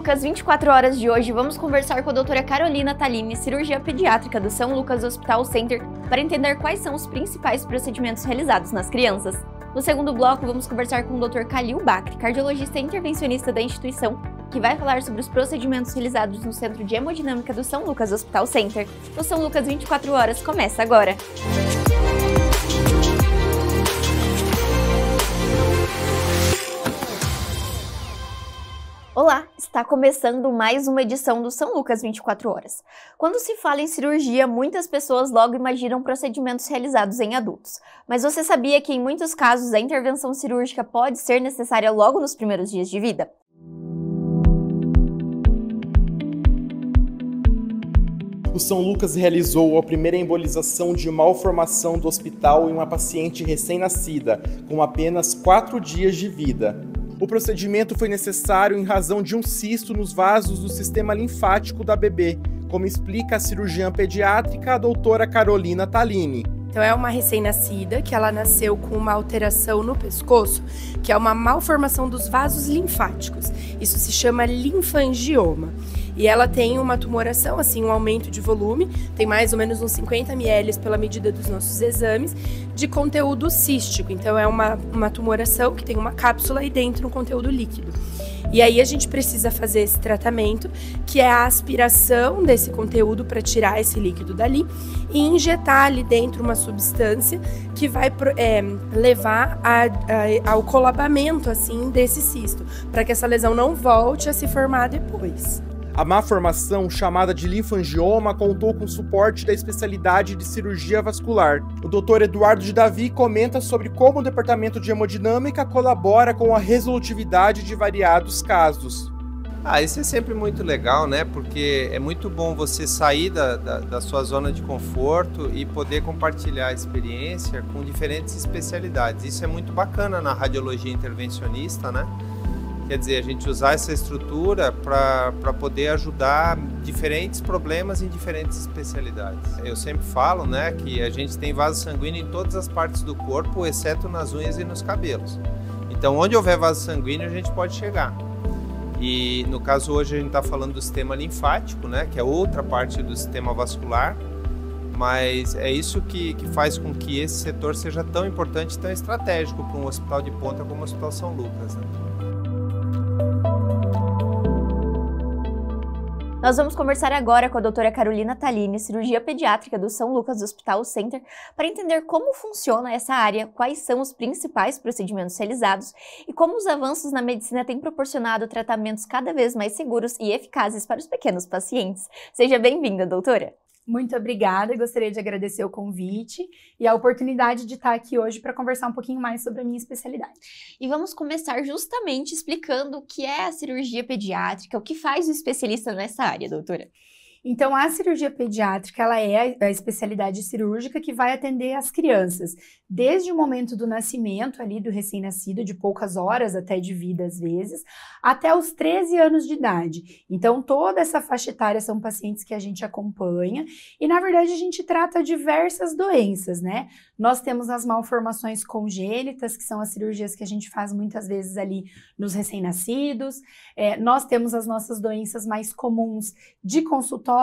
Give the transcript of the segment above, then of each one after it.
Lucas 24 horas de hoje, vamos conversar com a doutora Carolina Tallini, cirurgia pediátrica do São Lucas Hospital Center, para entender quais são os principais procedimentos realizados nas crianças. No segundo bloco, vamos conversar com o Dr. Khalil Bakri, cardiologista e intervencionista da instituição, que vai falar sobre os procedimentos realizados no Centro de Hemodinâmica do São Lucas Hospital Center. O São Lucas 24 horas começa agora! Olá, está começando mais uma edição do São Lucas 24 horas. Quando se fala em cirurgia, muitas pessoas logo imaginam procedimentos realizados em adultos. Mas você sabia que em muitos casos a intervenção cirúrgica pode ser necessária logo nos primeiros dias de vida? O São Lucas realizou a primeira embolização de malformação do hospital em uma paciente recém-nascida, com apenas 4 dias de vida. O procedimento foi necessário em razão de um cisto nos vasos do sistema linfático da bebê, como explica a cirurgiã pediátrica, a doutora Carolina Tallini. Então é uma recém-nascida que ela nasceu com uma alteração no pescoço, que é uma malformação dos vasos linfáticos. Isso se chama linfangioma. E ela tem uma tumoração, assim, um aumento de volume, tem mais ou menos uns 50 ml pela medida dos nossos exames, de conteúdo cístico. Então é uma tumoração que tem uma cápsula e dentro um conteúdo líquido. E aí a gente precisa fazer esse tratamento, que é a aspiração desse conteúdo para tirar esse líquido dali e injetar ali dentro uma substância que vai levar ao colabamento, assim, desse cisto, para que essa lesão não volte a se formar depois. A malformação, chamada de linfangioma, contou com suporte da especialidade de cirurgia vascular. O Dr. Eduardo de Davi comenta sobre como o departamento de hemodinâmica colabora com a resolutividade de variados casos. Isso é sempre muito legal, né? Porque é muito bom você sair da sua zona de conforto e poder compartilhar a experiência com diferentes especialidades. Isso é muito bacana na radiologia intervencionista, né? Quer dizer, a gente usar essa estrutura para poder ajudar diferentes problemas em diferentes especialidades. Eu sempre falo, né, que a gente tem vaso sanguíneo em todas as partes do corpo, exceto nas unhas e nos cabelos. Então, onde houver vaso sanguíneo, a gente pode chegar. E, no caso, hoje a gente está falando do sistema linfático, né, que é outra parte do sistema vascular, mas é isso que faz com que esse setor seja tão importante e tão estratégico para um hospital de ponta como o Hospital São Lucas, né? Nós vamos conversar agora com a doutora Carolina Tallini, cirurgia pediátrica do São Lucas Hospital Center, para entender como funciona essa área, quais são os principais procedimentos realizados e como os avanços na medicina têm proporcionado tratamentos cada vez mais seguros e eficazes para os pequenos pacientes. Seja bem-vinda, doutora! Muito obrigada, gostaria de agradecer o convite e a oportunidade de estar aqui hoje para conversar um pouquinho mais sobre a minha especialidade. E vamos começar justamente explicando o que é a cirurgia pediátrica, o que faz o especialista nessa área, doutora. Então, a cirurgia pediátrica, ela é a especialidade cirúrgica que vai atender as crianças, desde o momento do nascimento ali do recém-nascido, de poucas horas até de vida às vezes, até os 13 anos de idade. Então, toda essa faixa etária são pacientes que a gente acompanha e, na verdade, a gente trata diversas doenças, né? Nós temos as malformações congênitas, que são as cirurgias que a gente faz muitas vezes ali nos recém-nascidos. Nós temos as nossas doenças mais comuns de consultório,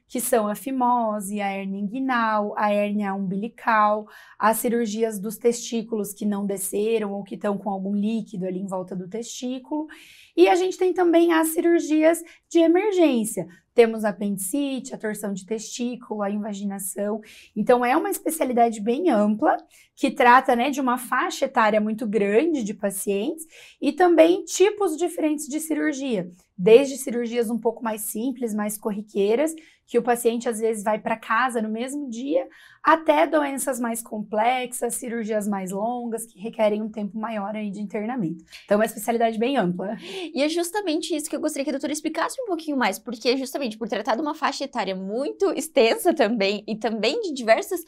que são a fimose, a hérnia inguinal, a hérnia umbilical, as cirurgias dos testículos que não desceram ou que estão com algum líquido ali em volta do testículo. E a gente tem também as cirurgias de emergência. Temos a apendicite, a torção de testículo, a invaginação. Então, é uma especialidade bem ampla, que trata, né, de uma faixa etária muito grande de pacientes e também tipos diferentes de cirurgia. Desde cirurgias um pouco mais simples, mais corriqueiras, que o paciente às vezes vai para casa no mesmo dia, até doenças mais complexas, cirurgias mais longas, que requerem um tempo maior aí de internamento. Então, é uma especialidade bem ampla. E é justamente isso que eu gostaria que a doutora explicasse um pouquinho mais, porque justamente por tratar de uma faixa etária muito extensa também, e também de diversas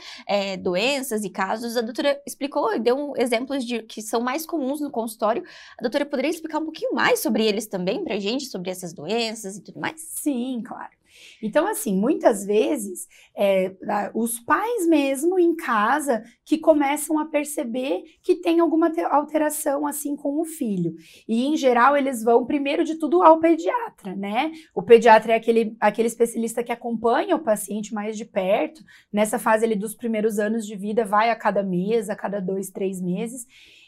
doenças e casos, a doutora explicou e deu exemplos que são mais comuns no consultório. A doutora poderia explicar um pouquinho mais sobre eles também pra gente, sobre essas doenças e tudo mais? Sim, claro. Então, assim, muitas vezes, os pais mesmo em casa que começam a perceber que tem alguma alteração, assim, com o filho. E, em geral, eles vão, primeiro de tudo, ao pediatra, né? O pediatra é aquele especialista que acompanha o paciente mais de perto. Nessa fase ali dos primeiros anos de vida, vai a cada mês, a cada 2, 3 meses.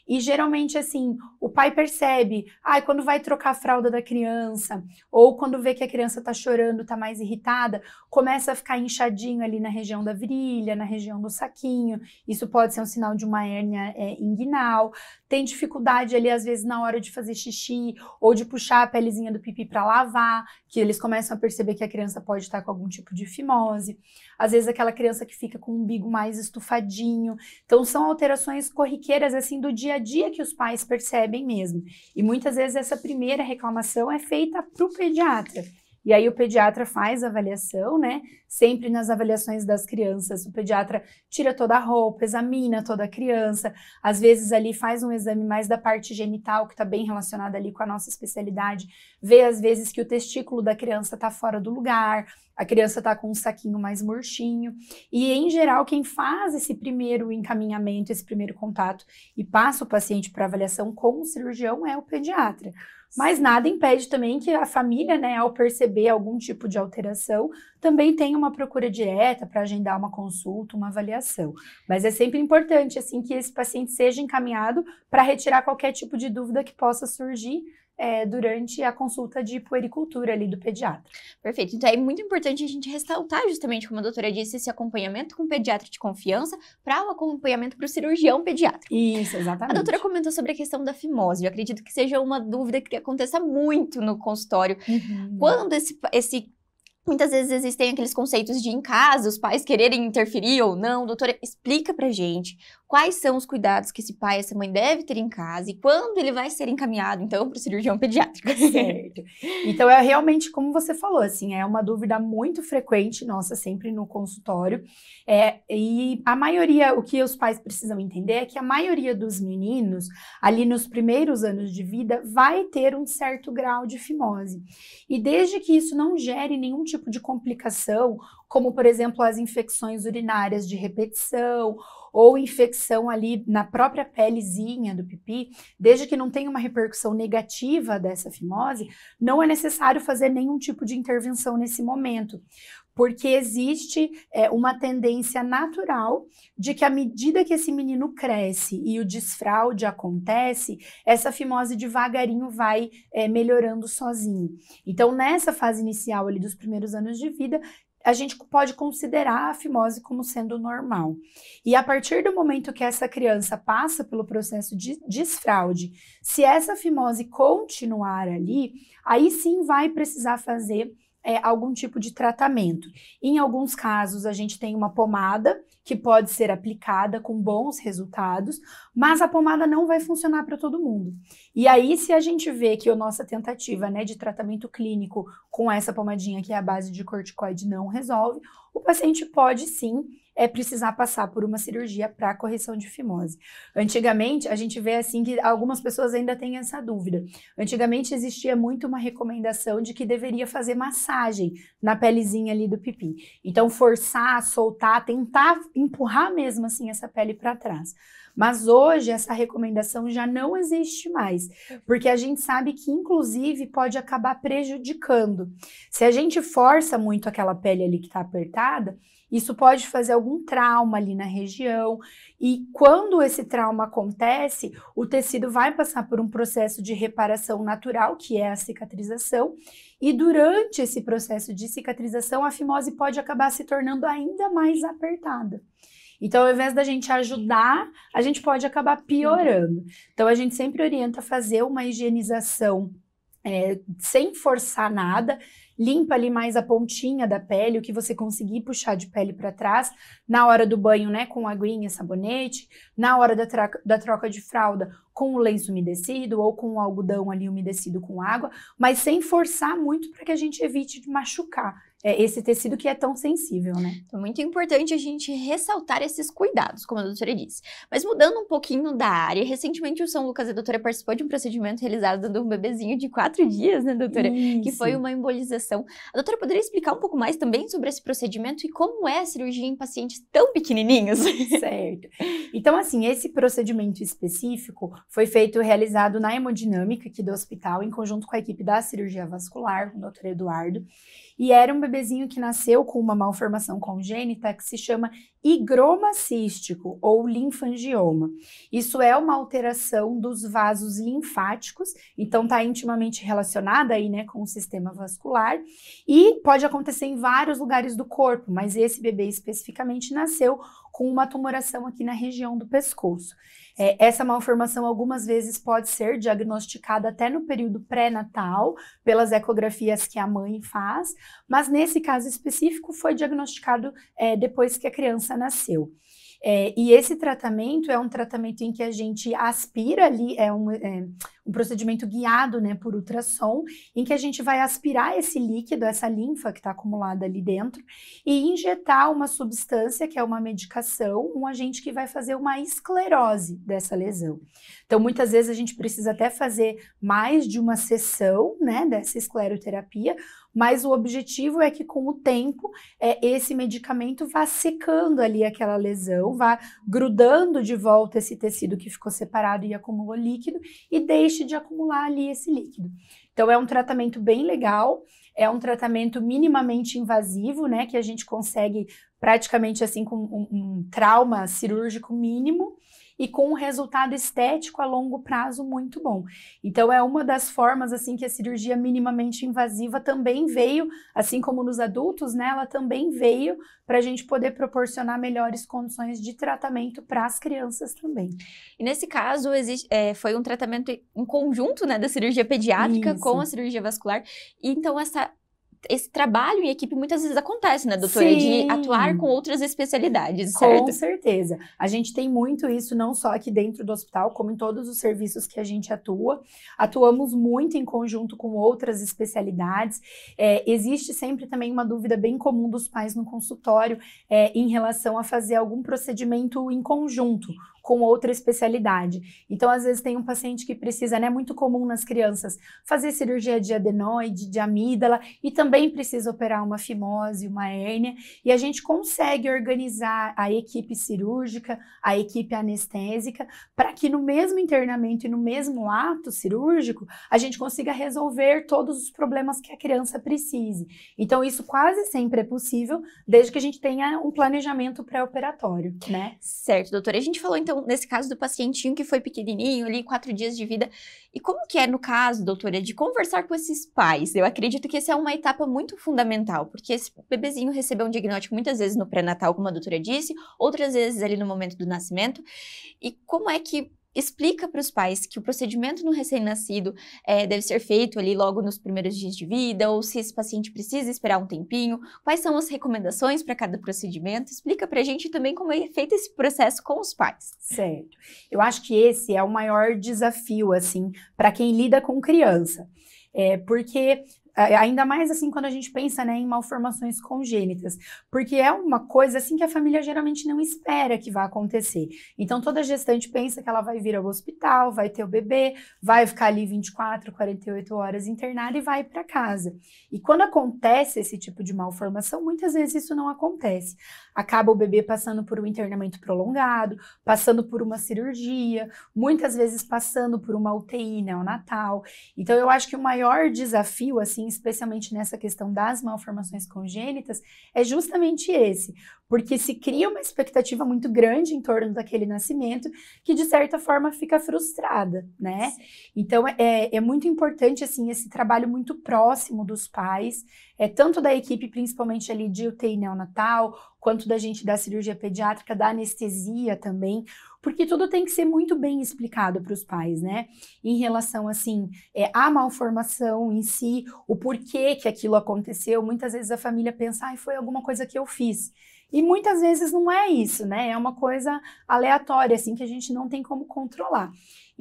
E geralmente, assim, o pai percebe, quando vai trocar a fralda da criança, ou quando vê que a criança tá chorando, tá mais irritada, começa a ficar inchadinho ali na região da virilha, na região do saquinho. Isso pode ser um sinal de uma hérnia inguinal. Tem dificuldade ali, às vezes, na hora de fazer xixi, ou de puxar a pelezinha do pipi para lavar, que eles começam a perceber que a criança pode estar com algum tipo de fimose. Às vezes, aquela criança que fica com o umbigo mais estufadinho. Então, são alterações corriqueiras, assim, do dia a dia que os pais percebem mesmo. E muitas vezes essa primeira reclamação é feita para o pediatra. E aí o pediatra faz a avaliação, né? Sempre nas avaliações das crianças, o pediatra tira toda a roupa, examina toda a criança, às vezes ali faz um exame mais da parte genital, que está bem relacionada ali com a nossa especialidade, vê às vezes que o testículo da criança está fora do lugar, a criança está com um saquinho mais murchinho, e em geral quem faz esse primeiro encaminhamento, esse primeiro contato e passa o paciente para avaliação com o cirurgião é o pediatra. Mas nada impede também que a família, né, ao perceber algum tipo de alteração, também tenha uma procura direta para agendar uma consulta, uma avaliação. Mas é sempre importante, assim, que esse paciente seja encaminhado para retirar qualquer tipo de dúvida que possa surgir durante a consulta de puericultura ali do pediatra. Perfeito. Então é muito importante a gente ressaltar justamente, como a doutora disse, esse acompanhamento com o pediatra de confiança para o acompanhamento para o cirurgião pediátrico. Isso, exatamente. A doutora comentou sobre a questão da fimose. Eu acredito que seja uma dúvida que aconteça muito no consultório. Quando muitas vezes existem aqueles conceitos de em casa, os pais quererem interferir ou não. Doutora, explica pra gente quais são os cuidados que esse pai e essa mãe devem ter em casa e quando ele vai ser encaminhado, então, para o cirurgião pediátrico. Certo. Então, é realmente, como você falou, assim, é uma dúvida muito frequente, nossa, sempre no consultório. E a maioria, o que os pais precisam entender é que a maioria dos meninos, ali nos primeiros anos de vida, vai ter um certo grau de fimose. E desde que isso não gere nenhum tipo de complicação, como, por exemplo, as infecções urinárias de repetição ou infecção ali na própria pelezinha do pipi, desde que não tenha uma repercussão negativa dessa fimose, não é necessário fazer nenhum tipo de intervenção nesse momento, porque existe uma tendência natural de que à medida que esse menino cresce e o desfraude acontece, essa fimose devagarinho vai melhorando sozinho. Então, nessa fase inicial ali dos primeiros anos de vida, a gente pode considerar a fimose como sendo normal. E a partir do momento que essa criança passa pelo processo de desfraude, se essa fimose continuar ali, aí sim vai precisar fazer algum tipo de tratamento. Em alguns casos, a gente tem uma pomada que pode ser aplicada com bons resultados, mas a pomada não vai funcionar para todo mundo. E aí, se a gente vê que a nossa tentativa, né, de tratamento clínico com essa pomadinha que é a base de corticoide não resolve, o paciente pode sim precisar passar por uma cirurgia para correção de fimose. Antigamente, a gente vê assim que algumas pessoas ainda têm essa dúvida. Antigamente existia muito uma recomendação de que deveria fazer massagem na pelezinha ali do pipi. Então, forçar, soltar, tentar empurrar mesmo assim essa pele para trás. Mas hoje essa recomendação já não existe mais, porque a gente sabe que inclusive pode acabar prejudicando. Se a gente força muito aquela pele ali que está apertada, isso pode fazer algum trauma ali na região e quando esse trauma acontece, o tecido vai passar por um processo de reparação natural, que é a cicatrização, e durante esse processo de cicatrização, a fimose pode acabar se tornando ainda mais apertada. Então, ao invés da gente ajudar, a gente pode acabar piorando. Então, a gente sempre orienta a fazer uma higienização sem forçar nada, limpa ali mais a pontinha da pele, o que você conseguir puxar de pele para trás, na hora do banho, né, com aguinha, sabonete, na hora da troca de fralda, com o lenço umedecido ou com o algodão ali umedecido com água, mas sem forçar muito para que a gente evite de machucar esse tecido que é tão sensível, né? Então, muito importante a gente ressaltar esses cuidados, como a doutora disse. Mas mudando um pouquinho da área, recentemente o São Lucas, a doutora participou de um procedimento realizado de um bebezinho de 4 dias, né, doutora? Isso. Que foi uma embolização. A doutora poderia explicar um pouco mais também sobre esse procedimento e como é a cirurgia em pacientes tão pequenininhos? Certo. Então, assim, esse procedimento específico foi realizado na hemodinâmica aqui do hospital, em conjunto com a equipe da cirurgia vascular, com o doutor Eduardo. E era um bebezinho que nasceu com uma malformação congênita que se chama higroma cístico ou linfangioma. Isso é uma alteração dos vasos linfáticos, então está intimamente relacionada aí, né, com o sistema vascular e pode acontecer em vários lugares do corpo, mas esse bebê especificamente nasceu com uma tumoração aqui na região do pescoço. Essa malformação algumas vezes pode ser diagnosticada até no período pré-natal, pelas ecografias que a mãe faz, mas nesse caso específico foi diagnosticado depois que a criança nasceu. E esse tratamento é um tratamento em que a gente aspira ali, um procedimento guiado, né, por ultrassom, em que a gente vai aspirar esse líquido, essa linfa que está acumulada ali dentro, e injetar uma substância, que é uma medicação, um agente que vai fazer uma esclerose dessa lesão. Então, muitas vezes a gente precisa até fazer mais de uma sessão, né, dessa escleroterapia, mas o objetivo é que com o tempo esse medicamento vá secando ali aquela lesão, vá grudando de volta esse tecido que ficou separado e acumulou líquido e deixe de acumular ali esse líquido. Então é um tratamento bem legal, é um tratamento minimamente invasivo, né, que a gente consegue praticamente assim com um trauma cirúrgico mínimo, e com um resultado estético a longo prazo muito bom. Então é uma das formas assim que a cirurgia minimamente invasiva também veio, assim como nos adultos, né, ela também veio para a gente poder proporcionar melhores condições de tratamento para as crianças também. E nesse caso foi um tratamento em conjunto, né, da cirurgia pediátrica Isso. com a cirurgia vascular, e então esse trabalho em equipe muitas vezes acontece, né, doutora? Sim. De atuar com outras especialidades, certo? Com certeza. A gente tem muito isso, não só aqui dentro do hospital, como em todos os serviços que a gente atua. Atuamos muito em conjunto com outras especialidades. Existe sempre também uma dúvida bem comum dos pais no consultório em relação a fazer algum procedimento em conjunto com outra especialidade. Então, às vezes, tem um paciente que precisa, né, muito comum nas crianças, fazer cirurgia de adenoide, de amígdala, e também precisa operar uma fimose, uma hérnia, e a gente consegue organizar a equipe cirúrgica, a equipe anestésica, para que no mesmo internamento e no mesmo ato cirúrgico, a gente consiga resolver todos os problemas que a criança precise. Então, isso quase sempre é possível, desde que a gente tenha um planejamento pré-operatório, né? Certo, doutora. A gente falou, então, nesse caso do pacientinho que foi pequenininho, ali, 4 dias de vida. E como que é, no caso, doutora, de conversar com esses pais? Eu acredito que essa é uma etapa muito fundamental, porque esse bebezinho recebeu um diagnóstico muitas vezes no pré-natal, como a doutora disse, outras vezes ali no momento do nascimento. E como é que explica para os pais que o procedimento no recém-nascido deve ser feito ali logo nos primeiros dias de vida, ou se esse paciente precisa esperar um tempinho, quais são as recomendações para cada procedimento? Explica para a gente também como é feito esse processo com os pais. Certo. Eu acho que esse é o maior desafio, assim, para quem lida com criança. Porque ainda mais assim quando a gente pensa, né, em malformações congênitas, porque é uma coisa assim que a família geralmente não espera que vá acontecer. Então toda gestante pensa que ela vai vir ao hospital, vai ter o bebê, vai ficar ali 24, 48 horas internada e vai para casa. E quando acontece esse tipo de malformação, muitas vezes isso não acontece. Acaba o bebê passando por um internamento prolongado, passando por uma cirurgia, muitas vezes passando por uma UTI neonatal. Então eu acho que o maior desafio, assim, especialmente nessa questão das malformações congênitas, é justamente esse, porque se cria uma expectativa muito grande em torno daquele nascimento que, de certa forma, fica frustrada, né? Então, é muito importante, assim, esse trabalho muito próximo dos pais, tanto da equipe, principalmente ali de UTI neonatal, quanto da gente da cirurgia pediátrica, da anestesia também, porque tudo tem que ser muito bem explicado para os pais, né? Em relação, assim, à malformação em si, o porquê que aquilo aconteceu. Muitas vezes a família pensa, foi alguma coisa que eu fiz. E muitas vezes não é isso, né? É uma coisa aleatória, assim, que a gente não tem como controlar.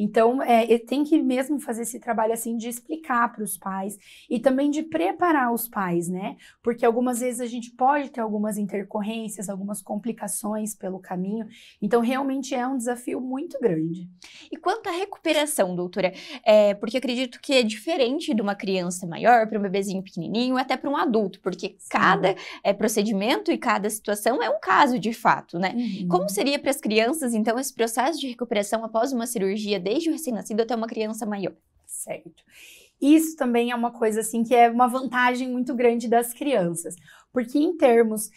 Então, tem que mesmo fazer esse trabalho, assim, de explicar para os pais e também de preparar os pais, né? Porque algumas vezes a gente pode ter algumas intercorrências, algumas complicações pelo caminho. Então, realmente é um desafio muito grande. E quanto à recuperação, doutora? Porque acredito que é diferente de uma criança maior para um bebezinho pequenininho, até para um adulto, porque cada procedimento e cada situação é um caso de fato, né? Como seria para as crianças, então, esse processo de recuperação após uma cirurgia, desde o recém-nascido até uma criança maior? Certo. Isso também é uma coisa, assim, que é uma vantagem muito grande das crianças. Porque em termos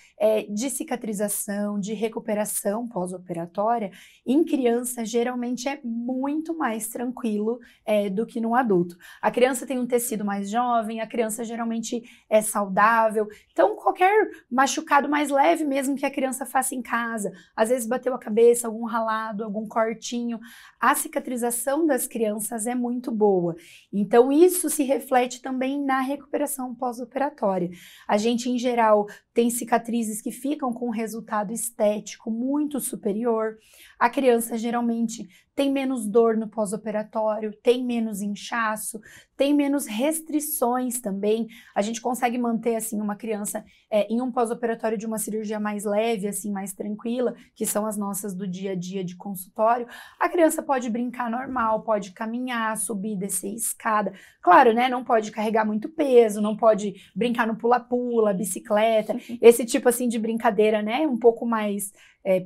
de cicatrização, de recuperação pós-operatória, em criança geralmente é muito mais tranquilo do que no adulto. A criança tem um tecido mais jovem, a criança geralmente é saudável, então qualquer machucado mais leve mesmo que a criança faça em casa, às vezes bateu a cabeça, algum ralado, algum cortinho, a cicatrização das crianças é muito boa. Então isso se reflete também na recuperação pós-operatória. A gente, em geral, tem cicatrizes que ficam com um resultado estético muito superior. A criança geralmente tem menos dor no pós-operatório, tem menos inchaço, tem menos restrições também. A gente consegue manter, assim, uma criança em um pós-operatório de uma cirurgia mais leve, assim, mais tranquila, que são as nossas do dia a dia de consultório. A criança pode brincar normal, pode caminhar, subir, descer escada. Claro, né, não pode carregar muito peso, não pode brincar no pula-pula, bicicleta, esse tipo, assim, de brincadeira, né, um pouco mais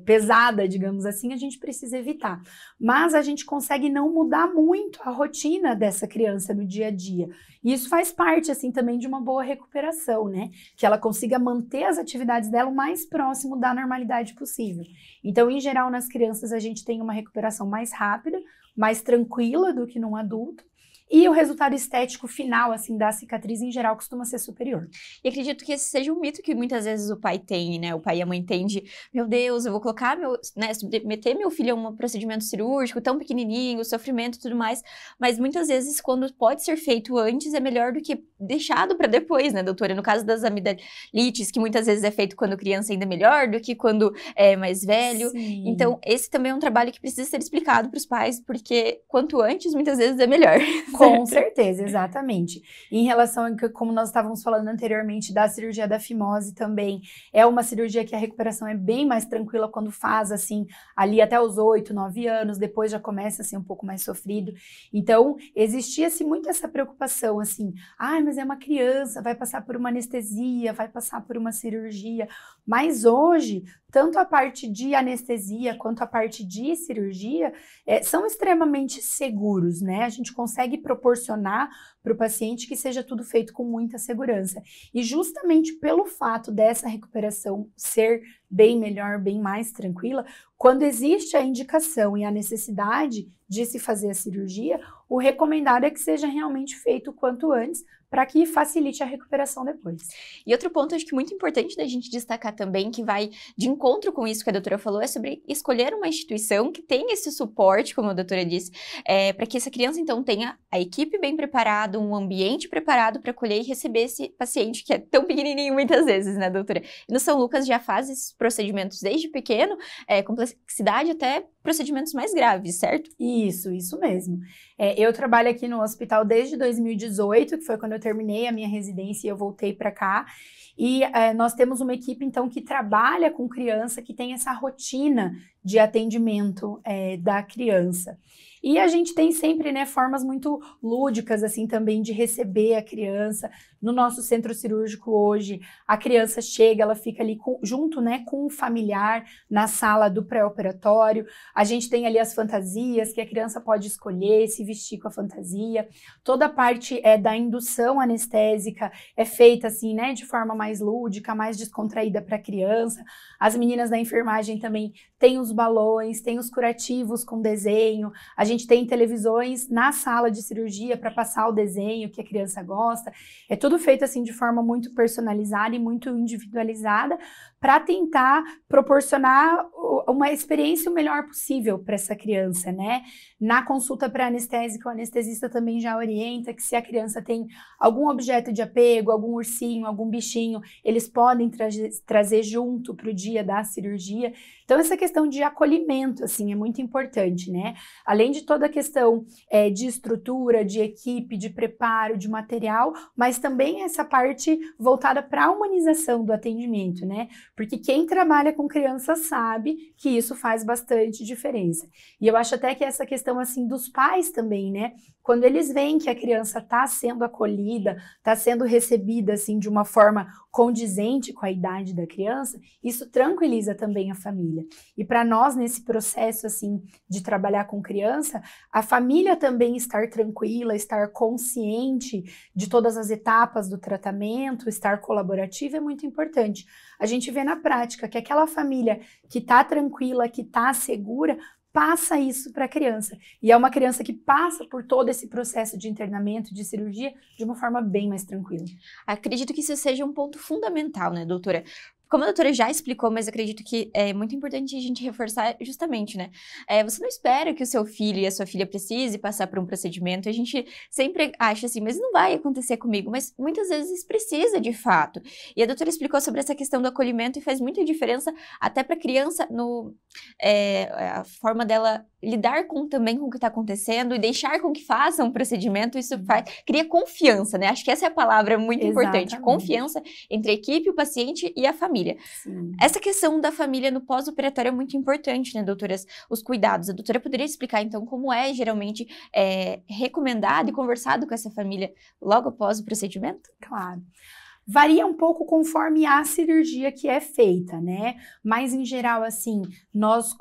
pesada, digamos assim, a gente precisa evitar. Mas a gente consegue não mudar muito a rotina dessa criança no dia a dia. E isso faz parte, assim, também de uma boa recuperação, né? Que ela consiga manter as atividades dela o mais próximo da normalidade possível. Então, em geral, nas crianças a gente tem uma recuperação mais rápida, mais tranquila do que num adulto. E o resultado estético final, assim, da cicatriz, em geral, costuma ser superior. E acredito que esse seja um mito que muitas vezes o pai tem, né? O pai e a mãe entendem, meu Deus, eu vou colocar submeter meu filho a um procedimento cirúrgico tão pequenininho, sofrimento e tudo mais. Mas muitas vezes, quando pode ser feito antes, é melhor do que deixado para depois, né, doutora? No caso das amidalites, que muitas vezes é feito quando criança ainda é melhor do que quando é mais velho. Sim. Então, esse também é um trabalho que precisa ser explicado para os pais, porque quanto antes, muitas vezes é melhor. Com certeza, exatamente. Em relação a, como nós estávamos falando anteriormente, da cirurgia da fimose também, é uma cirurgia que a recuperação é bem mais tranquila quando faz, assim, ali até os 8, 9 anos, depois já começa a ser um pouco mais sofrido. Então, existia-se muito essa preocupação, assim, mas é uma criança, vai passar por uma anestesia, vai passar por uma cirurgia. Mas hoje, tanto a parte de anestesia quanto a parte de cirurgia são extremamente seguros, né? A gente consegue proporcionar para o paciente que seja tudo feito com muita segurança. E justamente pelo fato dessa recuperação ser bem melhor, bem mais tranquila, quando existe a indicação e a necessidade de se fazer a cirurgia, o recomendado é que seja realmente feito o quanto antes, para que facilite a recuperação depois. E outro ponto, acho que muito importante da gente destacar também, que vai de encontro com isso que a doutora falou, é sobre escolher uma instituição que tenha esse suporte, como a doutora disse, para que essa criança, então, tenha a equipe bem preparada, um ambiente preparado para acolher e receber esse paciente que é tão pequenininho muitas vezes, né, doutora? E no São Lucas já faz esses procedimentos desde pequeno, complexidade até procedimentos mais graves, certo? Isso mesmo. Eu trabalho aqui no hospital desde 2018, que foi quando eu terminei a minha residência e eu voltei para cá. E nós temos uma equipe, então, que trabalha com criança, que tem essa rotina de atendimento da criança. E a gente tem sempre, né, formas muito lúdicas, assim, também de receber a criança. No nosso centro cirúrgico hoje, a criança chega, ela fica ali junto, né, com o familiar na sala do pré-operatório. A gente tem ali as fantasias que a criança pode escolher, se vestir com a fantasia. Toda a parte da indução anestésica é feita, assim, né, de forma mais lúdica, mais descontraída para a criança. As meninas da enfermagem também têm os balões, têm os curativos com desenho. A gente gente tem televisões na sala de cirurgia para passar o desenho que a criança gosta. É tudo feito assim de forma muito personalizada e muito individualizada para tentar proporcionar uma experiência o melhor possível para essa criança, né? Na consulta pré-anestésica, o anestesista também já orienta que se a criança tem algum objeto de apego, algum ursinho, algum bichinho, eles podem trazer junto para o dia da cirurgia. Então, essa questão de acolhimento, assim, é muito importante, né? Além de toda a questão de estrutura, de equipe, de preparo, de material, mas também essa parte voltada para a humanização do atendimento, né? Porque quem trabalha com criança sabe que isso faz bastante diferença. E eu acho até que essa questão, assim, dos pais também, né? Quando eles veem que a criança está sendo acolhida, está sendo recebida, assim, de uma forma condizente com a idade da criança, isso tranquiliza também a família. E para nós, nesse processo, assim, de trabalhar com criança, a família também estar tranquila, estar consciente de todas as etapas do tratamento, estar colaborativa é muito importante. A gente vê na prática que aquela família que está tranquila, que está segura, passa isso para a criança. E é uma criança que passa por todo esse processo de internamento, de cirurgia, de uma forma bem mais tranquila. Acredito que isso seja um ponto fundamental, né, doutora? Como a doutora já explicou, mas acredito que é muito importante a gente reforçar justamente, né? Você não espera que o seu filho e a sua filha precise passar por um procedimento. A gente sempre acha assim, mas não vai acontecer comigo. Mas muitas vezes precisa, de fato. E a doutora explicou sobre essa questão do acolhimento e faz muita diferença até para a criança, a forma dela lidar também com o que está acontecendo e deixar com que faça um procedimento. Isso cria confiança, né? Acho que essa é a palavra muito importante. Confiança entre a equipe, o paciente e a família. Sim. Essa questão da família no pós-operatório é muito importante, né, doutoras? Os cuidados. A doutora poderia explicar, então, como é geralmente recomendado e conversado com essa família logo após o procedimento? Claro. Varia um pouco conforme a cirurgia que é feita, né? Mas, em geral, assim, nós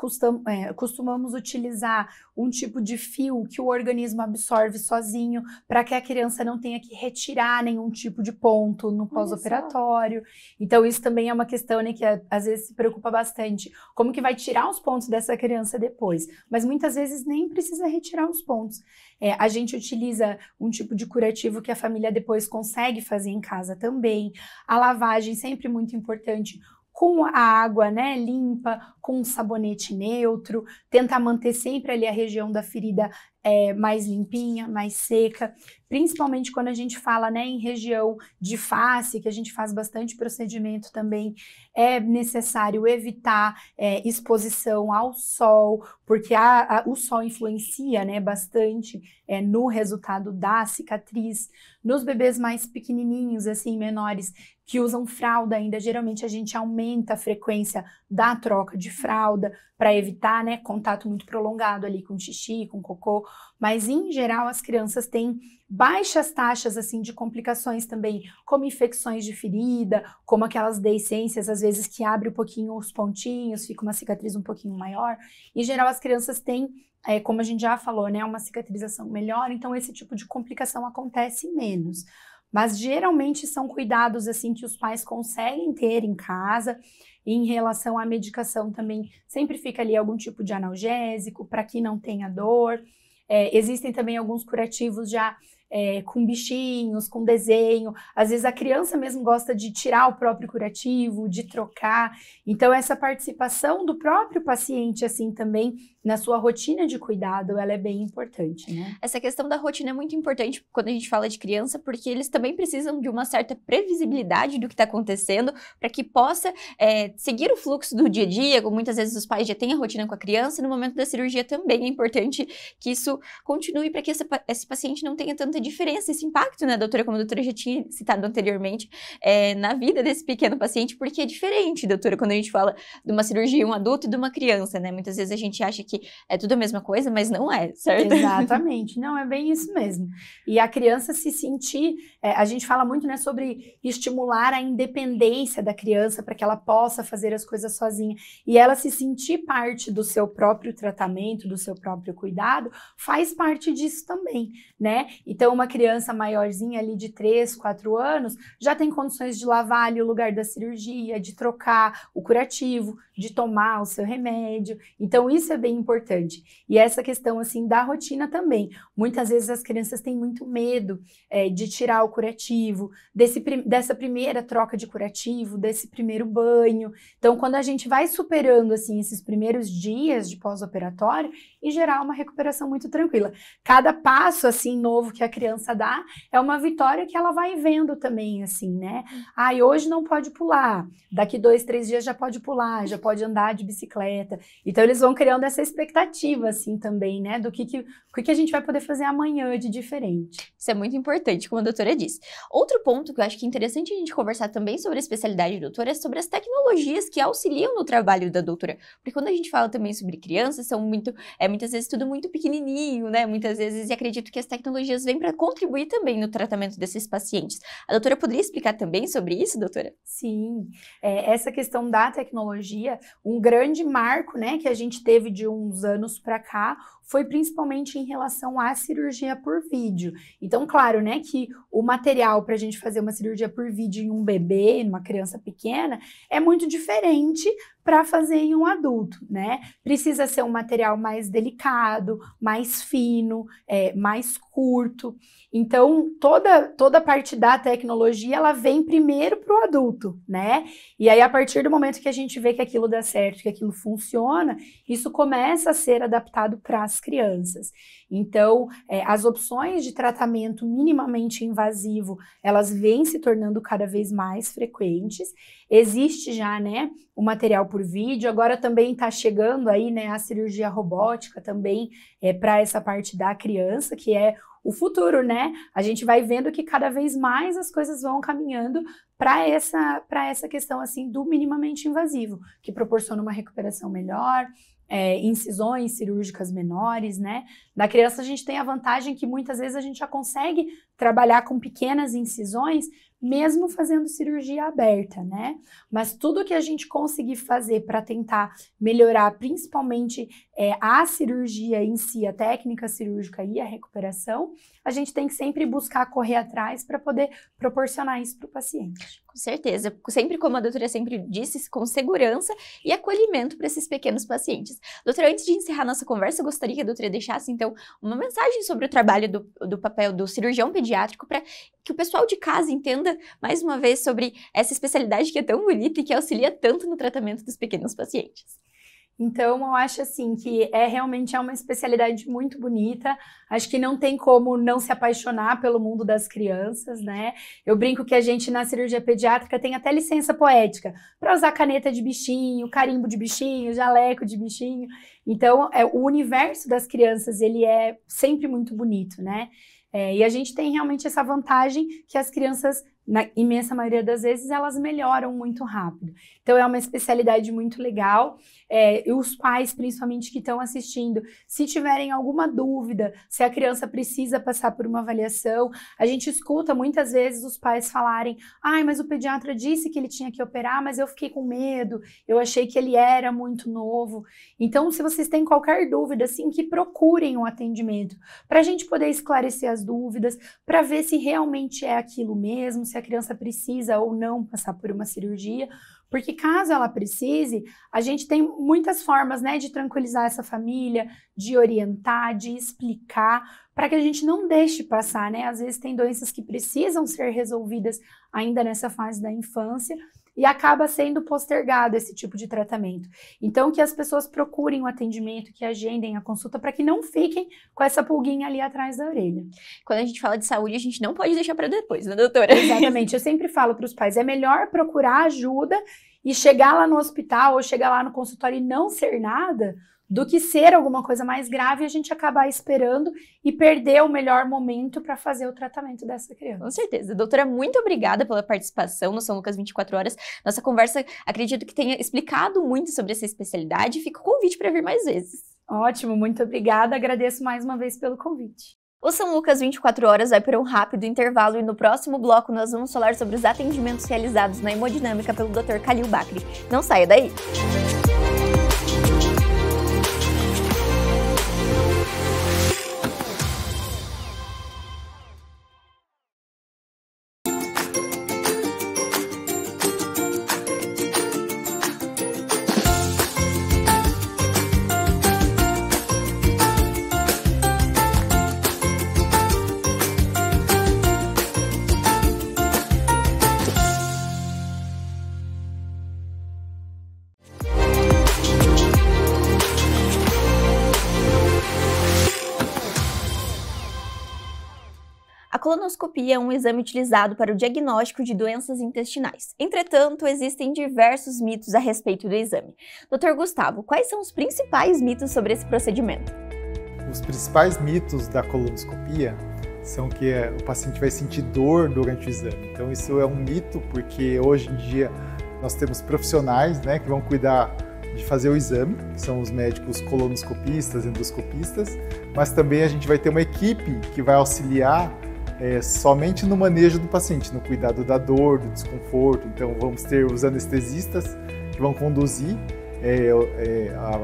costumamos utilizar um tipo de fio que o organismo absorve sozinho para que a criança não tenha que retirar nenhum tipo de ponto no pós-operatório. Então, isso também é uma questão, né, que às vezes se preocupa bastante. Como que vai tirar os pontos dessa criança depois? Mas muitas vezes nem precisa retirar os pontos. A gente utiliza um tipo de curativo que a família depois consegue fazer em casa também. A lavagem sempre muito importante, com a água, né, limpa, com um sabonete neutro, tentar manter sempre ali a região da ferida mais limpinha, mais seca, principalmente quando a gente fala, né, em região de face, que a gente faz bastante procedimento também, é necessário evitar exposição ao sol, porque o sol influencia, né, bastante no resultado da cicatriz. Nos bebês mais pequenininhos, assim, menores, que usam fralda ainda, geralmente a gente aumenta a frequência da troca de fralda para evitar, né, contato muito prolongado ali com xixi, com cocô, mas em geral as crianças têm baixas taxas assim de complicações também, como infecções de ferida, como aquelas deiscências às vezes que abre um pouquinho os pontinhos, fica uma cicatriz um pouquinho maior. Em geral as crianças têm, como a gente já falou, né, uma cicatrização melhor, então esse tipo de complicação acontece menos. Mas geralmente são cuidados assim que os pais conseguem ter em casa. E em relação à medicação também, sempre fica ali algum tipo de analgésico para que não tenha dor. Existem também alguns curativos já com bichinhos, com desenho. Às vezes a criança mesmo gosta de tirar o próprio curativo, de trocar. Então essa participação do próprio paciente assim também na sua rotina de cuidado, ela é bem importante, né? Essa questão da rotina é muito importante quando a gente fala de criança, porque eles também precisam de uma certa previsibilidade do que está acontecendo para que possa seguir o fluxo do dia a dia. Como muitas vezes os pais já têm a rotina com a criança, no momento da cirurgia também é importante que isso continue para que esse paciente não tenha tanta diferença, esse impacto, né, doutora, como a doutora já tinha citado anteriormente, na vida desse pequeno paciente, porque é diferente, doutora, quando a gente fala de uma cirurgia, um adulto e de uma criança, né? Muitas vezes a gente acha que é tudo a mesma coisa, mas não é, certo? Exatamente, não, é bem isso mesmo. E a criança se sentir, a gente fala muito, né, sobre estimular a independência da criança para que ela possa fazer as coisas sozinha, e ela se sentir parte do seu próprio tratamento, do seu próprio cuidado, faz parte disso também, né? Então Então, uma criança maiorzinha ali de 3, 4 anos já tem condições de lavar ali o lugar da cirurgia, de trocar o curativo, de tomar o seu remédio. Então, isso é bem importante. E essa questão, assim, da rotina também. Muitas vezes as crianças têm muito medo de tirar o curativo, dessa primeira troca de curativo, desse primeiro banho. Então, quando a gente vai superando, assim, esses primeiros dias de pós-operatório, em geral, uma recuperação muito tranquila. Cada passo, assim, novo que a criança dá é uma vitória que ela vai vendo também, assim, né? Ah, e hoje não pode pular, daqui 2, 3 dias já pode pular, já pode andar de bicicleta. Então, eles vão criando essa expectativa, assim, também, né? Do que a gente vai poder fazer amanhã de diferente. Isso é muito importante, como a doutora disse. Outro ponto que eu acho que é interessante a gente conversar também sobre a especialidade da doutora é sobre as tecnologias que auxiliam no trabalho da doutora. Porque quando a gente fala também sobre crianças, são muitas vezes tudo muito pequenininho, né? Muitas vezes, e acredito que as tecnologias vêm para contribuir também no tratamento desses pacientes. A doutora poderia explicar também sobre isso, doutora? Sim, essa questão da tecnologia, um grande marco, né, que a gente teve de uns anos para cá, foi principalmente em relação à cirurgia por vídeo. Então, claro, né, que o material para a gente fazer uma cirurgia por vídeo em um bebê, numa criança pequena, é muito diferente para fazer em um adulto, né? Precisa ser um material mais delicado, mais fino, mais curto. Então, toda a parte da tecnologia, ela vem primeiro para o adulto, né? E aí, a partir do momento que a gente vê que aquilo dá certo, que aquilo funciona, isso começa a ser adaptado para as crianças. Então, as opções de tratamento minimamente invasivo, elas vêm se tornando cada vez mais frequentes. Existe já, né, o material por vídeo, agora também está chegando aí, né, a cirurgia robótica também para essa parte da criança, que é o futuro, né? A gente vai vendo que cada vez mais as coisas vão caminhando para essa questão, assim, do minimamente invasivo, que proporciona uma recuperação melhor, incisões cirúrgicas menores, né? Na criança a gente tem a vantagem que muitas vezes a gente já consegue trabalhar com pequenas incisões, mesmo fazendo cirurgia aberta, né? Mas tudo que a gente conseguir fazer para tentar melhorar, principalmente a cirurgia em si, a técnica cirúrgica e a recuperação, a gente tem que sempre buscar correr atrás para poder proporcionar isso para o paciente. Com certeza, sempre como a doutora sempre disse, com segurança e acolhimento para esses pequenos pacientes. Doutora, antes de encerrar nossa conversa, eu gostaria que a doutora deixasse, então, uma mensagem sobre o trabalho do papel do cirurgião pediátrico para que o pessoal de casa entenda, mais uma vez, sobre essa especialidade que é tão bonita e que auxilia tanto no tratamento dos pequenos pacientes. Então, eu acho assim que realmente é uma especialidade muito bonita, acho que não tem como não se apaixonar pelo mundo das crianças, né? Eu brinco que a gente na cirurgia pediátrica tem até licença poética para usar caneta de bichinho, carimbo de bichinho, jaleco de bichinho. Então, o universo das crianças, ele é sempre muito bonito, né? E a gente tem realmente essa vantagem que as crianças, na imensa maioria das vezes, elas melhoram muito rápido. Então, é uma especialidade muito legal. E os pais, principalmente, que estão assistindo, se tiverem alguma dúvida, se a criança precisa passar por uma avaliação, a gente escuta muitas vezes os pais falarem: ai, mas o pediatra disse que ele tinha que operar, mas eu fiquei com medo, eu achei que ele era muito novo. Então, se vocês têm qualquer dúvida, assim, que procurem um atendimento, para a gente poder esclarecer as dúvidas, para ver se realmente é aquilo mesmo, se a criança precisa ou não passar por uma cirurgia, porque caso ela precise, a gente tem muitas formas, né, de tranquilizar essa família, de orientar, de explicar, para que a gente não deixe passar, né? Às vezes tem doenças que precisam ser resolvidas ainda nessa fase da infância e acaba sendo postergado esse tipo de tratamento. Então, que as pessoas procurem o atendimento, que agendem a consulta, para que não fiquem com essa pulguinha ali atrás da orelha. Quando a gente fala de saúde, a gente não pode deixar para depois, né, doutora? Exatamente. Eu sempre falo para os pais, é melhor procurar ajuda e chegar lá no hospital ou chegar lá no consultório e não ser nada, do que ser alguma coisa mais grave e a gente acabar esperando e perder o melhor momento para fazer o tratamento dessa criança. Com certeza. Doutora, muito obrigada pela participação no São Lucas 24 Horas. Nossa conversa, acredito que tenha explicado muito sobre essa especialidade. Fica o convite para vir mais vezes. Ótimo, muito obrigada. Agradeço mais uma vez pelo convite. O São Lucas 24 Horas vai para um rápido intervalo e no próximo bloco nós vamos falar sobre os atendimentos realizados na hemodinâmica pelo Dr. Khalil Bakri. Não saia daí! colonoscopia é um exame utilizado para o diagnóstico de doenças intestinais. Entretanto, existem diversos mitos a respeito do exame. Dr. Gustavo, quais são os principais mitos sobre esse procedimento? Os principais mitos da colonoscopia são que o paciente vai sentir dor durante o exame. Então isso é um mito, porque hoje em dia nós temos profissionais, né, que vão cuidar de fazer o exame, que são os médicos colonoscopistas, endoscopistas, mas também a gente vai ter uma equipe que vai auxiliar somente no manejo do paciente, no cuidado da dor, do desconforto. Então vamos ter os anestesistas que vão conduzir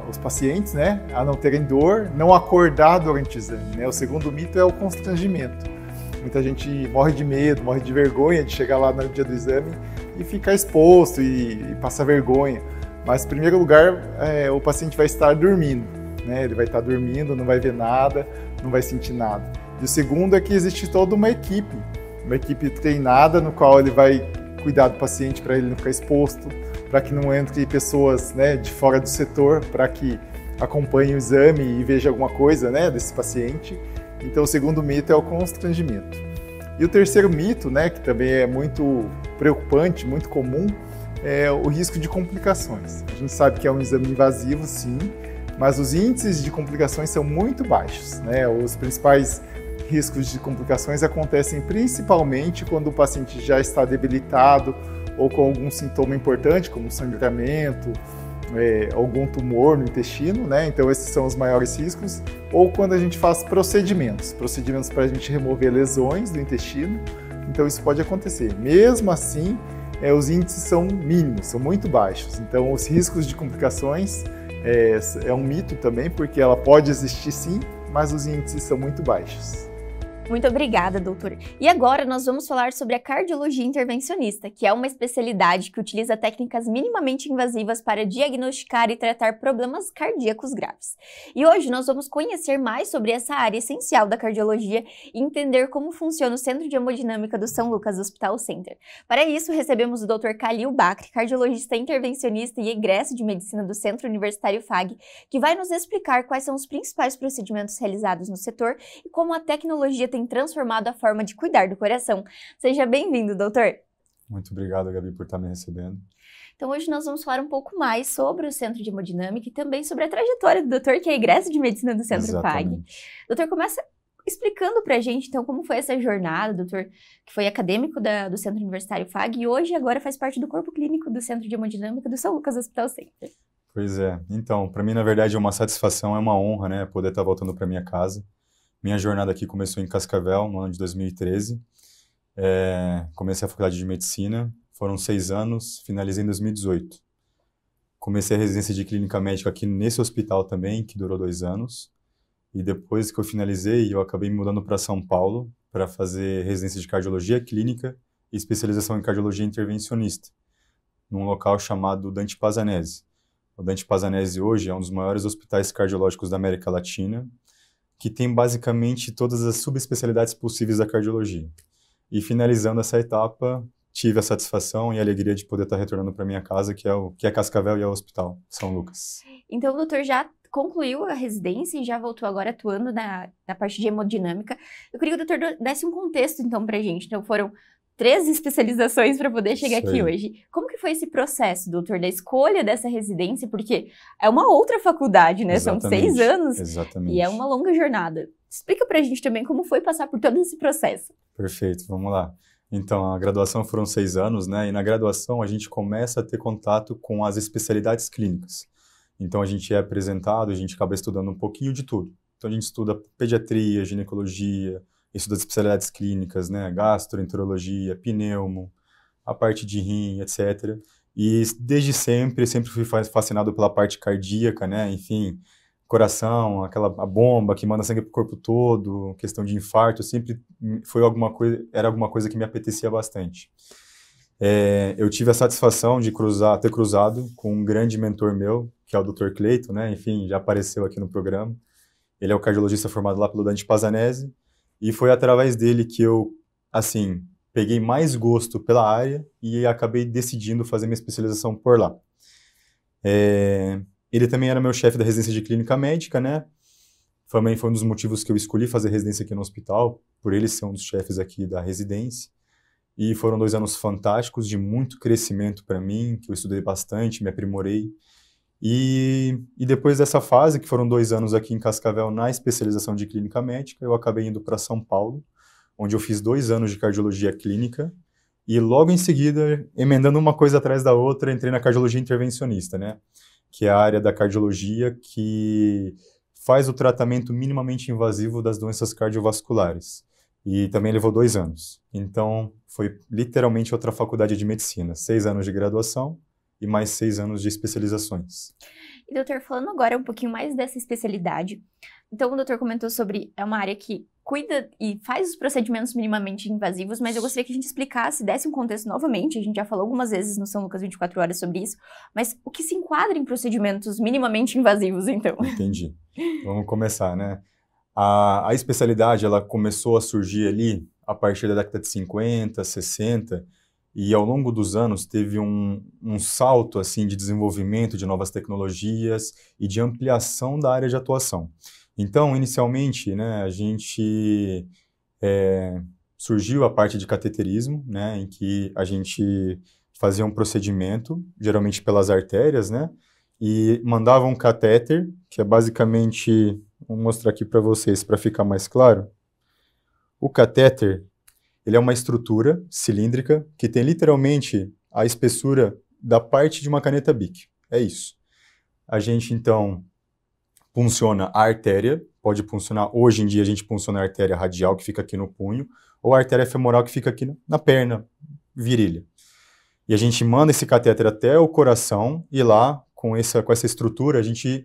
os pacientes, né, a não terem dor, não acordar durante o exame, né? O segundo mito é o constrangimento. Muita gente morre de medo, morre de vergonha de chegar lá no dia do exame e ficar exposto e passar vergonha. Mas, em primeiro lugar, o paciente vai estar dormindo, né? Ele vai estar dormindo, não vai ver nada, não vai sentir nada. E o segundo é que existe toda uma equipe treinada no qual ele vai cuidar do paciente para ele não ficar exposto, para que não entre pessoas, né, de fora do setor, para que acompanhe o exame e veja alguma coisa, né, desse paciente. Então, o segundo mito é o constrangimento. E o terceiro mito, né, que também é muito preocupante, muito comum, é o risco de complicações. A gente sabe que é um exame invasivo, sim, mas os índices de complicações são muito baixos, né? Os principais riscos de complicações acontecem principalmente quando o paciente já está debilitado ou com algum sintoma importante, como sangramento, algum tumor no intestino, né? Então esses são os maiores riscos, ou quando a gente faz procedimentos para a gente remover lesões do intestino, então isso pode acontecer. Mesmo assim, os índices são mínimos, são muito baixos. Então, os riscos de complicações é um mito também, porque ela pode existir sim, mas os índices são muito baixos. Muito obrigada, doutor. E agora nós vamos falar sobre a cardiologia intervencionista, que é uma especialidade que utiliza técnicas minimamente invasivas para diagnosticar e tratar problemas cardíacos graves. E hoje nós vamos conhecer mais sobre essa área essencial da cardiologia e entender como funciona o Centro de Hemodinâmica do São Lucas Hospital Center. Para isso, recebemos o Dr. Khalil Bakri, cardiologista intervencionista e egresso de medicina do Centro Universitário FAG, que vai nos explicar quais são os principais procedimentos realizados no setor e como a tecnologia tem transformado a forma de cuidar do coração. Seja bem-vindo, doutor. Muito obrigado, Gabi, por estar me recebendo. Então, hoje nós vamos falar um pouco mais sobre o Centro de Hemodinâmica e também sobre a trajetória do doutor, que é egresso de medicina do Centro FAG. Doutor, começa explicando pra gente, então, como foi essa jornada, doutor, que foi acadêmico do Centro Universitário FAG e hoje agora faz parte do corpo clínico do Centro de Hemodinâmica do São Lucas Hospital Center. Pois é. Então, para mim, na verdade, é uma satisfação, é uma honra, né, poder estar voltando para minha casa. Minha jornada aqui começou em Cascavel, no ano de 2013. Comecei a faculdade de medicina, foram 6 anos, finalizei em 2018. Comecei a residência de clínica médica aqui nesse hospital também, que durou 2 anos. E depois que eu finalizei, eu acabei me mudando para São Paulo para fazer residência de cardiologia clínica e especialização em cardiologia intervencionista, num local chamado Dante Pazanese. O Dante Pazanese hoje é um dos maiores hospitais cardiológicos da América Latina, que tem basicamente todas as subespecialidades possíveis da cardiologia. E finalizando essa etapa, tive a satisfação e a alegria de poder estar retornando para minha casa, que é Cascavel e é o Hospital São Lucas. Então, o doutor já concluiu a residência e já voltou agora atuando na parte de hemodinâmica. Eu queria que o doutor desse um contexto, então, para a gente. Então, foram 13 especializações para poder chegar aqui hoje. Como que foi esse processo, doutor, da escolha dessa residência? Porque é uma outra faculdade, né? Exatamente. São 6 anos. Exatamente. E é uma longa jornada. Explica pra gente também como foi passar por todo esse processo. Perfeito, vamos lá. Então, a graduação foram 6 anos, né? E na graduação a gente começa a ter contato com as especialidades clínicas. Então, a gente é apresentado, a gente acaba estudando um pouquinho de tudo. Então, a gente estuda pediatria, ginecologia, estuda as especialidades clínicas, né? Gastroenterologia, pneumo, a parte de rim, etc. E desde sempre fui fascinado pela parte cardíaca, né? Enfim, coração, a bomba que manda sangue para o corpo todo, questão de infarto, sempre era alguma coisa que me apetecia bastante. Eu tive a satisfação de ter cruzado com um grande mentor meu, que é o Dr. Cleiton, né? Enfim, já apareceu aqui no programa. Ele é o cardiologista formado lá pelo Dante Pazanese, e foi através dele que eu, assim, peguei mais gosto pela área e acabei decidindo fazer minha especialização por lá. Ele também era meu chefe da residência de clínica médica, né? Também foi um dos motivos que eu escolhi fazer residência aqui no hospital, por ele ser um dos chefes aqui da residência. E foram 2 anos fantásticos, de muito crescimento para mim, que eu estudei bastante, me aprimorei. E depois dessa fase, que foram 2 anos aqui em Cascavel na especialização de clínica médica, eu acabei indo para São Paulo, onde eu fiz 2 anos de cardiologia clínica. E logo em seguida, emendando uma coisa atrás da outra, entrei na cardiologia intervencionista, né? Que é a área da cardiologia que faz o tratamento minimamente invasivo das doenças cardiovasculares. E também levou 2 anos. Então, foi literalmente outra faculdade de medicina. 6 anos de graduação e mais 6 anos de especializações. E, doutor, falando agora um pouquinho mais dessa especialidade. Então, o doutor comentou sobre, é uma área que cuida e faz os procedimentos minimamente invasivos, mas eu gostaria que a gente explicasse, desse um contexto novamente, a gente já falou algumas vezes no São Lucas 24 Horas sobre isso, mas o que se enquadra em procedimentos minimamente invasivos, então? Entendi. Vamos começar, né? A especialidade, ela começou a surgir ali a partir da década de 50, 60, e ao longo dos anos teve um salto assim, de desenvolvimento de novas tecnologias e de ampliação da área de atuação. Então, inicialmente, né, a gente surgiu a parte de cateterismo, né, em que a gente fazia um procedimento, geralmente pelas artérias, né, e mandava um catéter, que é basicamente, vou mostrar aqui para vocês para ficar mais claro. O catéter, ele é uma estrutura cilíndrica que tem literalmente a espessura da parte de uma caneta Bic. É isso. A gente, então, punciona a artéria, pode puncionar, hoje em dia a gente punciona a artéria radial, que fica aqui no punho, ou a artéria femoral, que fica aqui na perna, virilha. E a gente manda esse catéter até o coração, e lá, com essa estrutura, a gente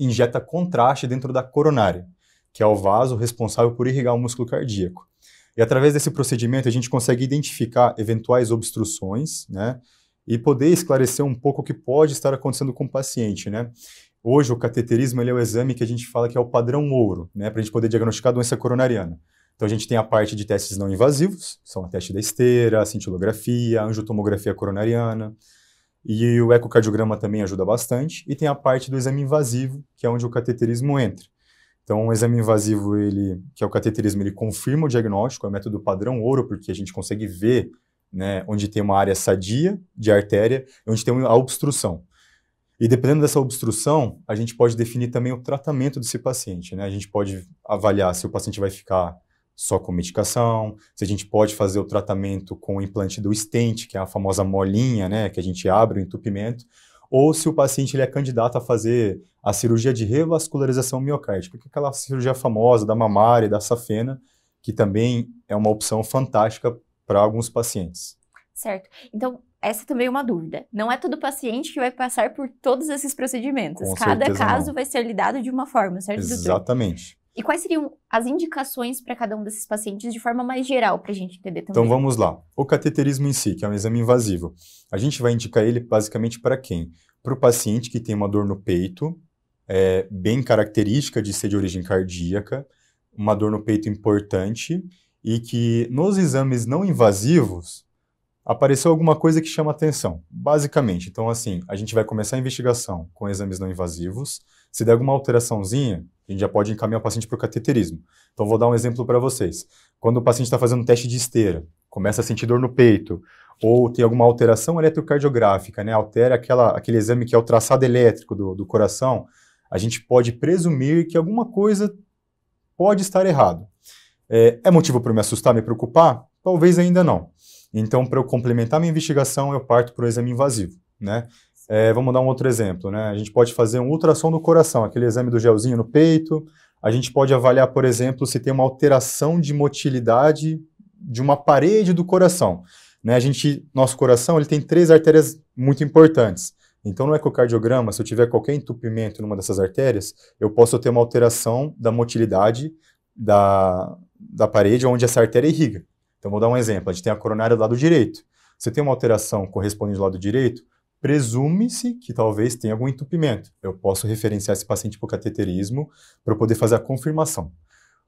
injeta contraste dentro da coronária, que é o vaso responsável por irrigar o músculo cardíaco. E através desse procedimento a gente consegue identificar eventuais obstruções, né, e poder esclarecer um pouco o que pode estar acontecendo com o paciente, né. Hoje o cateterismo ele é o exame que a gente fala que é o padrão ouro, né, para a gente poder diagnosticar a doença coronariana. Então a gente tem a parte de testes não invasivos, são a teste da esteira, a cintilografia, a angiotomografia coronariana, e o ecocardiograma também ajuda bastante, e tem a parte do exame invasivo, que é onde o cateterismo entra. Então, o exame invasivo, que é o cateterismo, ele confirma o diagnóstico, é o método padrão ouro, porque a gente consegue ver, né, onde tem uma área sadia de artéria, onde tem a obstrução. E dependendo dessa obstrução, a gente pode definir também o tratamento desse paciente, né? A gente pode avaliar se o paciente vai ficar só com medicação, se a gente pode fazer o tratamento com o implante do stent, que é a famosa molinha, né, que a gente abre o entupimento, ou se o paciente ele é candidato a fazer a cirurgia de revascularização miocárdica, que é aquela cirurgia famosa da mamária e da safena, que também é uma opção fantástica para alguns pacientes. Certo. Então, essa também é uma dúvida. Não é todo paciente que vai passar por todos esses procedimentos. Com Cada certeza caso não. vai ser lidado de uma forma, certo, doutor? Exatamente. E quais seriam as indicações para cada um desses pacientes de forma mais geral, para a gente entender também? Então vamos lá. O cateterismo em si, que é um exame invasivo, a gente vai indicar ele basicamente para quem? Para o paciente que tem uma dor no peito, bem característica de ser de origem cardíaca, uma dor no peito importante, e que nos exames não invasivos apareceu alguma coisa que chama atenção, basicamente. Então, assim, a gente vai começar a investigação com exames não invasivos. Se der alguma alteraçãozinha, a gente já pode encaminhar o paciente para o cateterismo. Então, vou dar um exemplo para vocês. Quando o paciente está fazendo um teste de esteira, começa a sentir dor no peito, ou tem alguma alteração eletrocardiográfica, né, altera aquele exame que é o traçado elétrico do coração, a gente pode presumir que alguma coisa pode estar errado. É motivo para me assustar, me preocupar? Talvez ainda não. Então, para eu complementar minha investigação, eu parto para o exame invasivo, né? Vamos dar um outro exemplo, né? A gente pode fazer um ultrassom do coração, aquele exame do gelzinho no peito. A gente pode avaliar, por exemplo, se tem uma alteração de motilidade de uma parede do coração, né? Nosso coração ele tem 3 artérias muito importantes. Então, no ecocardiograma, se eu tiver qualquer entupimento numa dessas artérias, eu posso ter uma alteração da motilidade da parede onde essa artéria irriga. Então, vou dar um exemplo. A gente tem a coronária do lado direito. Se tem uma alteração correspondente do lado direito, presume-se que talvez tenha algum entupimento. Eu posso referenciar esse paciente para o cateterismo para eu poder fazer a confirmação.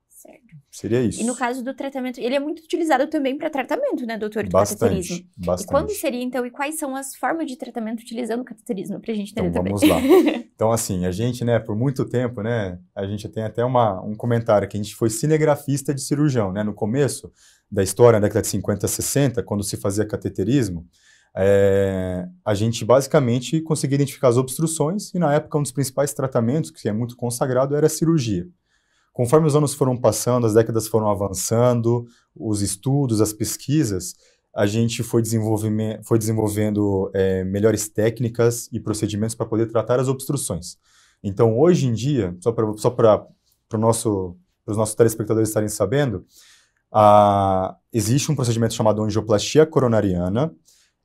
Certo. Seria isso. E no caso do tratamento, ele é muito utilizado também para tratamento, né, doutor, do cateterismo. Bastante. E quando seria, então, e quais são as formas de tratamento utilizando o cateterismo, pra gente entender também. Então, vamos lá. Então, assim, a gente, né, por muito tempo, né, a gente tem até um comentário que a gente foi cinegrafista de cirurgião, né, no começo da história, na década de 50, 60, quando se fazia cateterismo, a gente basicamente conseguia identificar as obstruções e, na época, um dos principais tratamentos, que é muito consagrado, era a cirurgia. Conforme os anos foram passando, as décadas foram avançando, os estudos, as pesquisas, a gente foi desenvolvendo melhores técnicas e procedimentos para poder tratar as obstruções. Então, hoje em dia, só para os nossos telespectadores estarem sabendo, existe um procedimento chamado angioplastia coronariana.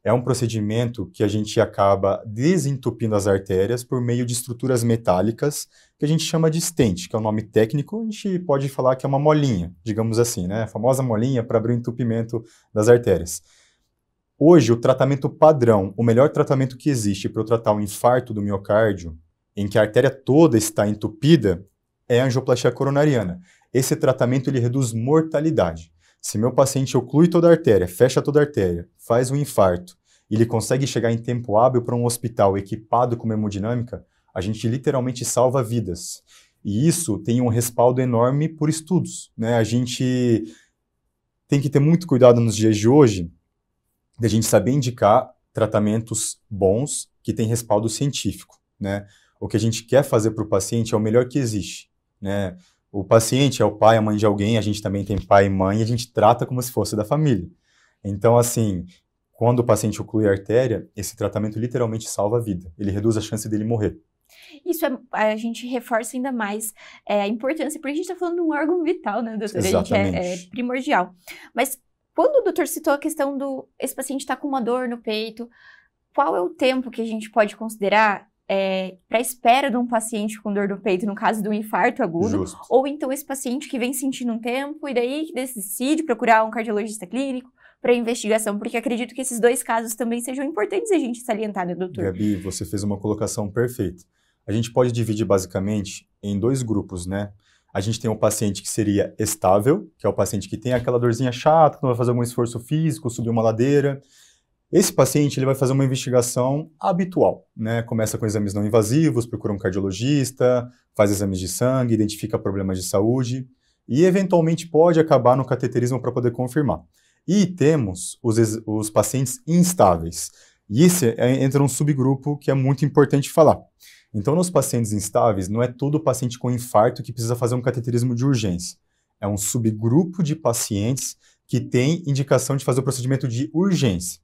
É um procedimento que a gente acaba desentupindo as artérias por meio de estruturas metálicas que a gente chama de stent, que é o nome técnico. A gente pode falar que é uma molinha, digamos assim, né? A famosa molinha para abrir o entupimento das artérias. Hoje, o tratamento padrão, o melhor tratamento que existe para eu tratar o infarto do miocárdio, em que a artéria toda está entupida, é a angioplastia coronariana. Esse tratamento ele reduz mortalidade. Se meu paciente oclui toda a artéria, fecha toda a artéria, faz um infarto, e ele consegue chegar em tempo hábil para um hospital equipado com uma hemodinâmica, a gente literalmente salva vidas. E isso tem um respaldo enorme por estudos, né? A gente tem que ter muito cuidado nos dias de hoje de a gente saber indicar tratamentos bons que têm respaldo científico, né? O que a gente quer fazer para o paciente é o melhor que existe, né? O paciente é o pai, a mãe de alguém, a gente também tem pai e mãe, e a gente trata como se fosse da família. Então, assim, quando o paciente oclui a artéria, esse tratamento literalmente salva a vida. Ele reduz a chance dele morrer. Isso a gente reforça ainda mais a importância, porque a gente está falando de um órgão vital, né, doutora? Exatamente. A gente é primordial. Mas quando o doutor citou a questão esse paciente está com uma dor no peito, qual é o tempo que a gente pode considerar para a espera de um paciente com dor no peito, no caso do infarto agudo, Justo. ou então esse paciente que vem sentindo um tempo e daí decide procurar um cardiologista clínico para investigação, porque acredito que esses dois casos também sejam importantes a gente salientar, né, doutor? Gabi, você fez uma colocação perfeita. A gente pode dividir basicamente em dois grupos, né? A gente tem um paciente que seria estável, que é o paciente que tem aquela dorzinha chata, que não vai fazer algum esforço físico, subir uma ladeira. Esse paciente ele vai fazer uma investigação habitual, né? Começa com exames não invasivos, procura um cardiologista, faz exames de sangue, identifica problemas de saúde e, eventualmente, pode acabar no cateterismo para poder confirmar. E temos os pacientes instáveis. E esse entra num subgrupo que é muito importante falar. Então, nos pacientes instáveis, não é todo paciente com infarto que precisa fazer um cateterismo de urgência. É um subgrupo de pacientes que tem indicação de fazer o procedimento de urgência.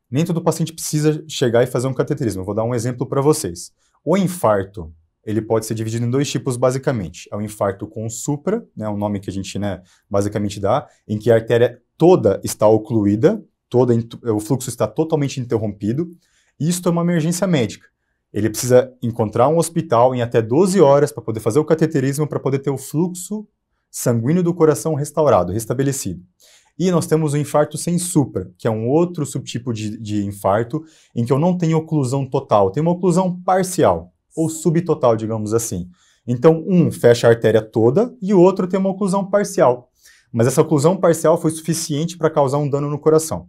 Nem todo paciente precisa chegar e fazer um cateterismo. Eu vou dar um exemplo para vocês. O infarto, ele pode ser dividido em dois tipos, basicamente. É o infarto com supra, né, um nome que a gente, né, basicamente dá, em que a artéria toda está ocluída, o fluxo está totalmente interrompido. Isto é uma emergência médica. Ele precisa encontrar um hospital em até 12 horas para poder fazer o cateterismo, para poder ter o fluxo sanguíneo do coração restaurado, restabelecido. E nós temos o infarto sem supra, que é um outro subtipo de infarto, em que eu não tenho oclusão total, tenho uma oclusão parcial, ou subtotal, digamos assim. Então, um fecha a artéria toda e o outro tem uma oclusão parcial. Mas essa oclusão parcial foi suficiente para causar um dano no coração.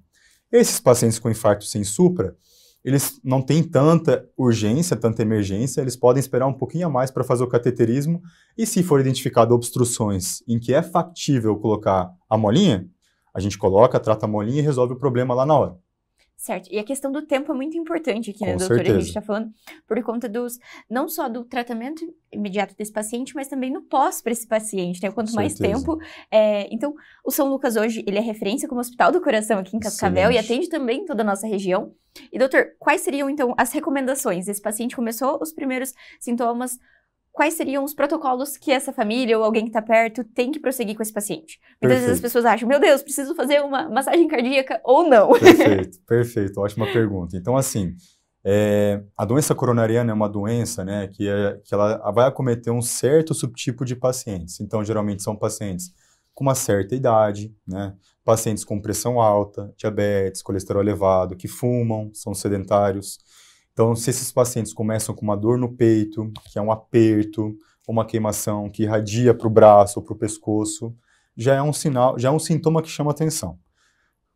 Esses pacientes com infarto sem supra, eles não têm tanta urgência, tanta emergência, eles podem esperar um pouquinho a mais para fazer o cateterismo, e se for identificado obstruções em que é factível colocar a molinha, a gente coloca, trata a molinha e resolve o problema lá na hora. Certo. E a questão do tempo é muito importante aqui, né, Com doutora? certeza. A gente está falando por conta não só do tratamento imediato desse paciente, mas também no pós para esse paciente, né? Quanto mais certeza. tempo. Então, o São Lucas hoje, ele é referência como Hospital do Coração aqui em Cascavel e atende também toda a nossa região. E, doutor, quais seriam, então, as recomendações? Esse paciente começou os primeiros sintomas. Quais seriam os protocolos que essa família ou alguém que está perto tem que prosseguir com esse paciente? Muitas vezes as pessoas acham, meu Deus, preciso fazer uma massagem cardíaca ou não. Perfeito, ótima pergunta. Então, assim, a doença coronariana é uma doença, né, que ela vai acometer um certo subtipo de pacientes. Então, geralmente são pacientes com uma certa idade, né, pacientes com pressão alta, diabetes, colesterol elevado, que fumam, são sedentários. Então, se esses pacientes começam com uma dor no peito, que é um aperto, uma queimação que irradia para o braço ou para o pescoço, já é um sinal, já é um sintoma que chama atenção.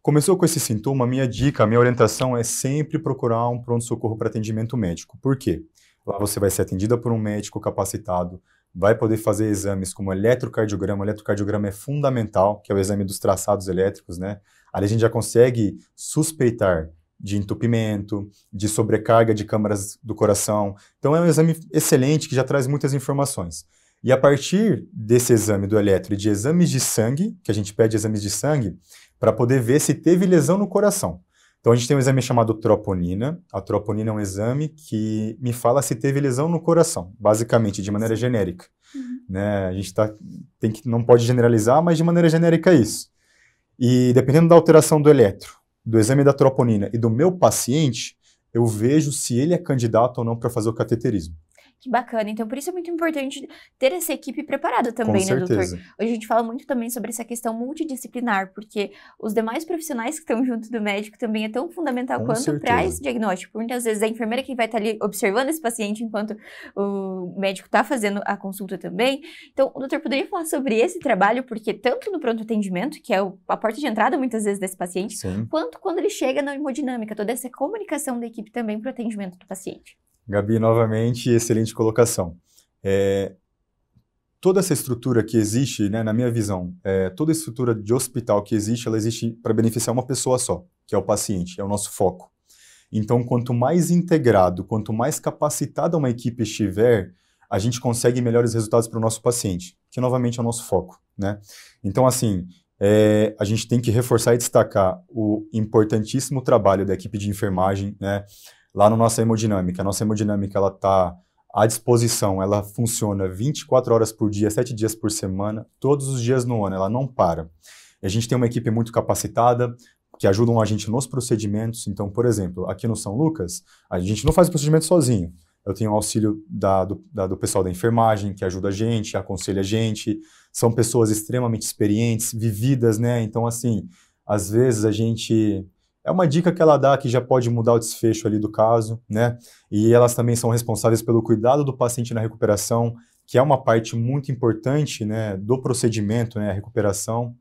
Começou com esse sintoma, a minha dica, a minha orientação é sempre procurar um pronto-socorro para atendimento médico. Por quê? Lá você vai ser atendida por um médico capacitado, vai poder fazer exames como eletrocardiograma. O eletrocardiograma é fundamental, que é o exame dos traçados elétricos, né? Ali a gente já consegue suspeitar de entupimento, de sobrecarga de câmaras do coração. Então é um exame excelente que já traz muitas informações. E a partir desse exame do eletro e de exames de sangue, que a gente pede exames de sangue, para poder ver se teve lesão no coração. Então a gente tem um exame chamado troponina. A troponina é um exame que me fala se teve lesão no coração, basicamente, de maneira genérica. Né? A gente não pode generalizar, mas de maneira genérica é isso. E dependendo da alteração do eletro, do exame da troponina e do meu paciente, eu vejo se ele é candidato ou não para fazer o cateterismo. Que bacana. Então, por isso é muito importante ter essa equipe preparada também, né, doutor? Hoje a gente fala muito também sobre essa questão multidisciplinar, porque os demais profissionais que estão junto do médico também é tão fundamental quanto para esse diagnóstico. Muitas vezes a enfermeira que vai estar ali observando esse paciente enquanto o médico está fazendo a consulta também. Então, o doutor poderia falar sobre esse trabalho, porque tanto no pronto atendimento, que é a porta de entrada muitas vezes desse paciente, sim, quanto quando ele chega na hemodinâmica, toda essa comunicação da equipe também para o atendimento do paciente. Gabi, novamente, excelente colocação. Toda essa estrutura que existe, né, na minha visão, toda a estrutura de hospital que existe, ela existe para beneficiar uma pessoa só, que é o paciente, é o nosso foco. Então, quanto mais integrado, quanto mais capacitada uma equipe estiver, a gente consegue melhores resultados para o nosso paciente, que novamente é o nosso foco, né? Então, assim, a gente tem que reforçar e destacar o importantíssimo trabalho da equipe de enfermagem, né? Lá na nossa hemodinâmica. A nossa hemodinâmica, ela está à disposição, ela funciona 24 horas por dia, 7 dias por semana, todos os dias no ano, ela não para. E a gente tem uma equipe muito capacitada, que ajudam a gente nos procedimentos. Então, por exemplo, aqui no São Lucas, a gente não faz o procedimento sozinho. Eu tenho o auxílio do pessoal da enfermagem, que ajuda a gente, aconselha a gente. São pessoas extremamente experientes, vividas, né? Então, assim, às vezes a gente... É uma dica que ela dá que já pode mudar o desfecho ali do caso, né? E elas também são responsáveis pelo cuidado do paciente na recuperação, que é uma parte muito importante, né, do procedimento, né, a recuperação,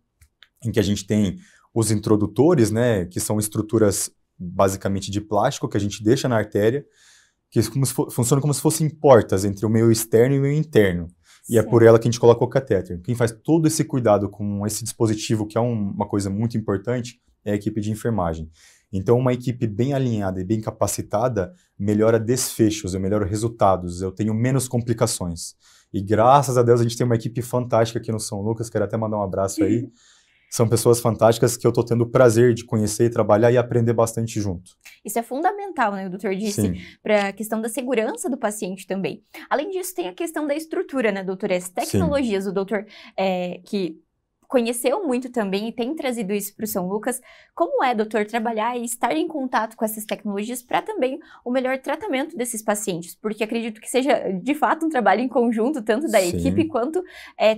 em que a gente tem os introdutores, né, que são estruturas basicamente de plástico que a gente deixa na artéria, que funcionam como se fossem portas entre o meio externo e o meio interno. E é por ela que a gente coloca o catéter. Quem faz todo esse cuidado com esse dispositivo, que é uma coisa muito importante, é a equipe de enfermagem. Então, uma equipe bem alinhada e bem capacitada melhora desfechos, eu melhoro resultados, eu tenho menos complicações. E graças a Deus a gente tem uma equipe fantástica aqui no São Lucas, quero até mandar um abraço aí. São pessoas fantásticas que eu estou tendo o prazer de conhecer e trabalhar e aprender bastante junto. Isso é fundamental, né? O doutor disse, para a questão da segurança do paciente também. Além disso, tem a questão da estrutura, né, doutor? As tecnologias, o doutor que conheceu muito também e tem trazido isso para o São Lucas. Como é, doutor, trabalhar e estar em contato com essas tecnologias para também o melhor tratamento desses pacientes? Porque acredito que seja, de fato, um trabalho em conjunto, tanto da equipe quanto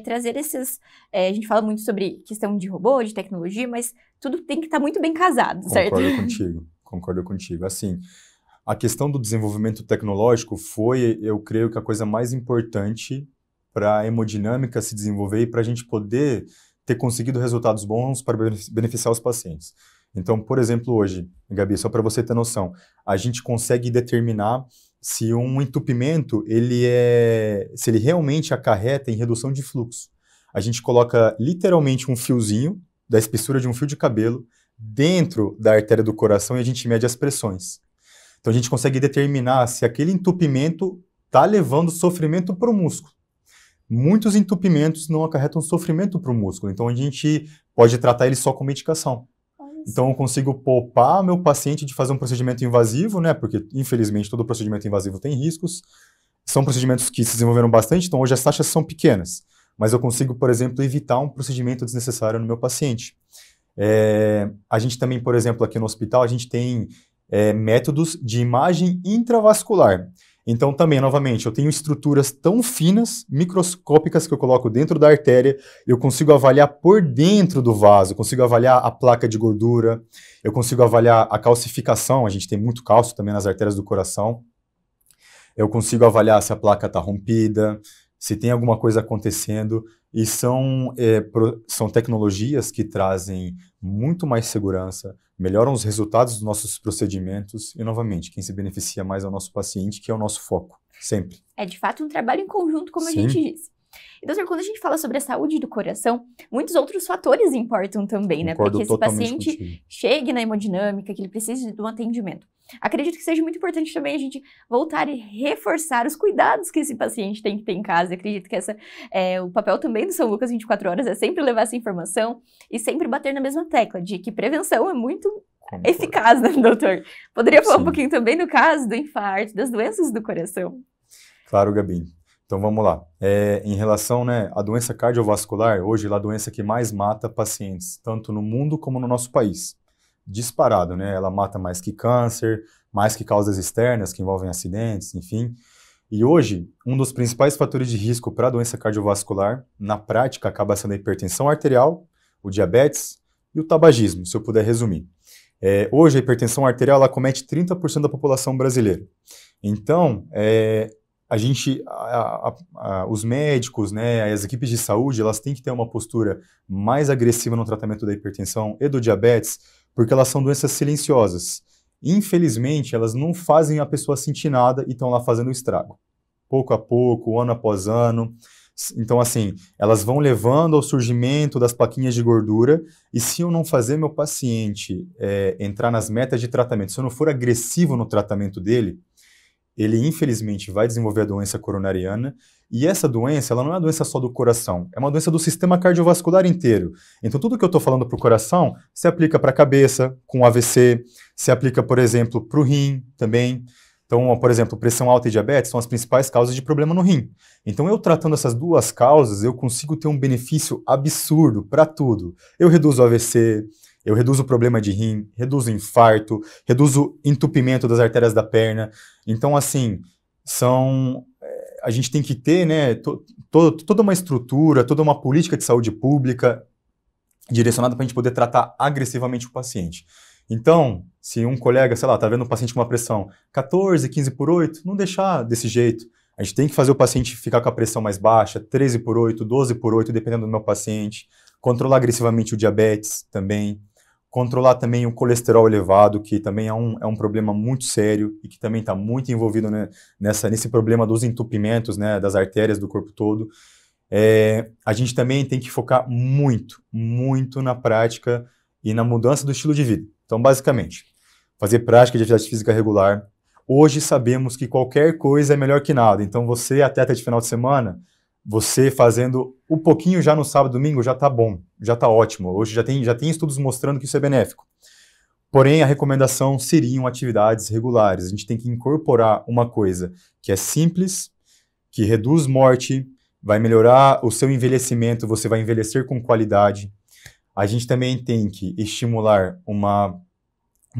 trazer esses... a gente fala muito sobre questão de robô, de tecnologia, mas tudo tem que estar muito bem casado, certo? Concordo contigo. Assim, a questão do desenvolvimento tecnológico foi, eu creio, que a coisa mais importante para a hemodinâmica se desenvolver e para a gente poder ter conseguido resultados bons para beneficiar os pacientes. Então, por exemplo, hoje, Gabi, só para você ter noção, a gente consegue determinar se um entupimento, se ele realmente acarreta em redução de fluxo. A gente coloca literalmente um fiozinho, da espessura de um fio de cabelo, dentro da artéria do coração e a gente mede as pressões. Então, a gente consegue determinar se aquele entupimento está levando sofrimento para o músculo. Muitos entupimentos não acarretam sofrimento para o músculo, então a gente pode tratar ele só com medicação. Então eu consigo poupar meu paciente de fazer um procedimento invasivo, né? Porque infelizmente todo procedimento invasivo tem riscos. São procedimentos que se desenvolveram bastante, então hoje as taxas são pequenas. Mas eu consigo, por exemplo, evitar um procedimento desnecessário no meu paciente. A gente também, por exemplo, aqui no hospital, a gente tem métodos de imagem intravascular. Então, também, novamente, eu tenho estruturas tão finas, microscópicas, que eu coloco dentro da artéria, eu consigo avaliar por dentro do vaso, eu consigo avaliar a placa de gordura, eu consigo avaliar a calcificação, a gente tem muito cálcio também nas artérias do coração, eu consigo avaliar se a placa está rompida, se tem alguma coisa acontecendo. e são tecnologias que trazem muito mais segurança, melhoram os resultados dos nossos procedimentos e, novamente, quem se beneficia mais é o nosso paciente, que é o nosso foco, sempre. É, de fato, um trabalho em conjunto, como a gente disse. E, doutor, quando a gente fala sobre a saúde do coração, muitos outros fatores importam também, né? Para que esse paciente chegue na hemodinâmica, que ele precise de um atendimento. Acredito que seja muito importante também a gente voltar e reforçar os cuidados que esse paciente tem que ter em casa. Acredito que o papel também do São Lucas 24 Horas é sempre levar essa informação e sempre bater na mesma tecla de que prevenção é muito eficaz, né, doutor? Poderia falar um pouquinho também no caso do infarto, das doenças do coração? Claro, Gabi. Então vamos lá. Em relação, né, à doença cardiovascular, hoje ela é a doença que mais mata pacientes, tanto no mundo como no nosso país. Disparado, né? Ela mata mais que câncer, mais que causas externas que envolvem acidentes, enfim. E hoje, um dos principais fatores de risco para a doença cardiovascular, na prática, acaba sendo a hipertensão arterial, o diabetes e o tabagismo, se eu puder resumir. Hoje, a hipertensão arterial ela comete 30% da população brasileira. Então, os médicos, né, as equipes de saúde, elas têm que ter uma postura mais agressiva no tratamento da hipertensão e do diabetes, porque elas são doenças silenciosas. Infelizmente, elas não fazem a pessoa sentir nada e estão lá fazendo estrago. Pouco a pouco, ano após ano. Então, assim, elas vão levando ao surgimento das plaquinhas de gordura, e se eu não fazer meu paciente entrar nas metas de tratamento, se eu não for agressivo no tratamento dele, ele infelizmente vai desenvolver a doença coronariana, e essa doença, ela não é uma doença só do coração, é uma doença do sistema cardiovascular inteiro. Então tudo que eu estou falando para o coração, se aplica para a cabeça, com AVC, se aplica, por exemplo, para o rim também. Então, por exemplo, pressão alta e diabetes são as principais causas de problema no rim. Então eu tratando essas duas causas, eu consigo ter um benefício absurdo para tudo. Eu reduzo o AVC, eu reduzo o problema de rim, reduzo o infarto, reduzo o entupimento das artérias da perna. Então, assim, a gente tem que ter, né, toda uma estrutura, toda uma política de saúde pública direcionada para a gente poder tratar agressivamente o paciente. Então, se um colega, sei lá, está vendo um paciente com uma pressão 14, 15/8, não deixar desse jeito. A gente tem que fazer o paciente ficar com a pressão mais baixa, 13/8, 12/8, dependendo do meu paciente. Controlar agressivamente o diabetes também. Controlar também o colesterol elevado, que também é um problema muito sério e que também está muito envolvido, né, nesse problema dos entupimentos, né, das artérias do corpo todo. A gente também tem que focar muito, muito na prática e na mudança do estilo de vida. Então, basicamente, fazer prática de atividade física regular. Hoje sabemos que qualquer coisa é melhor que nada. Então, você, atleta de final de semana, você fazendo um pouquinho já no sábado, domingo, já está bom, já está ótimo. Hoje já tem estudos mostrando que isso é benéfico. Porém, a recomendação seriam atividades regulares. A gente tem que incorporar uma coisa que é simples, que reduz morte, vai melhorar o seu envelhecimento, você vai envelhecer com qualidade. A gente também tem que estimular uma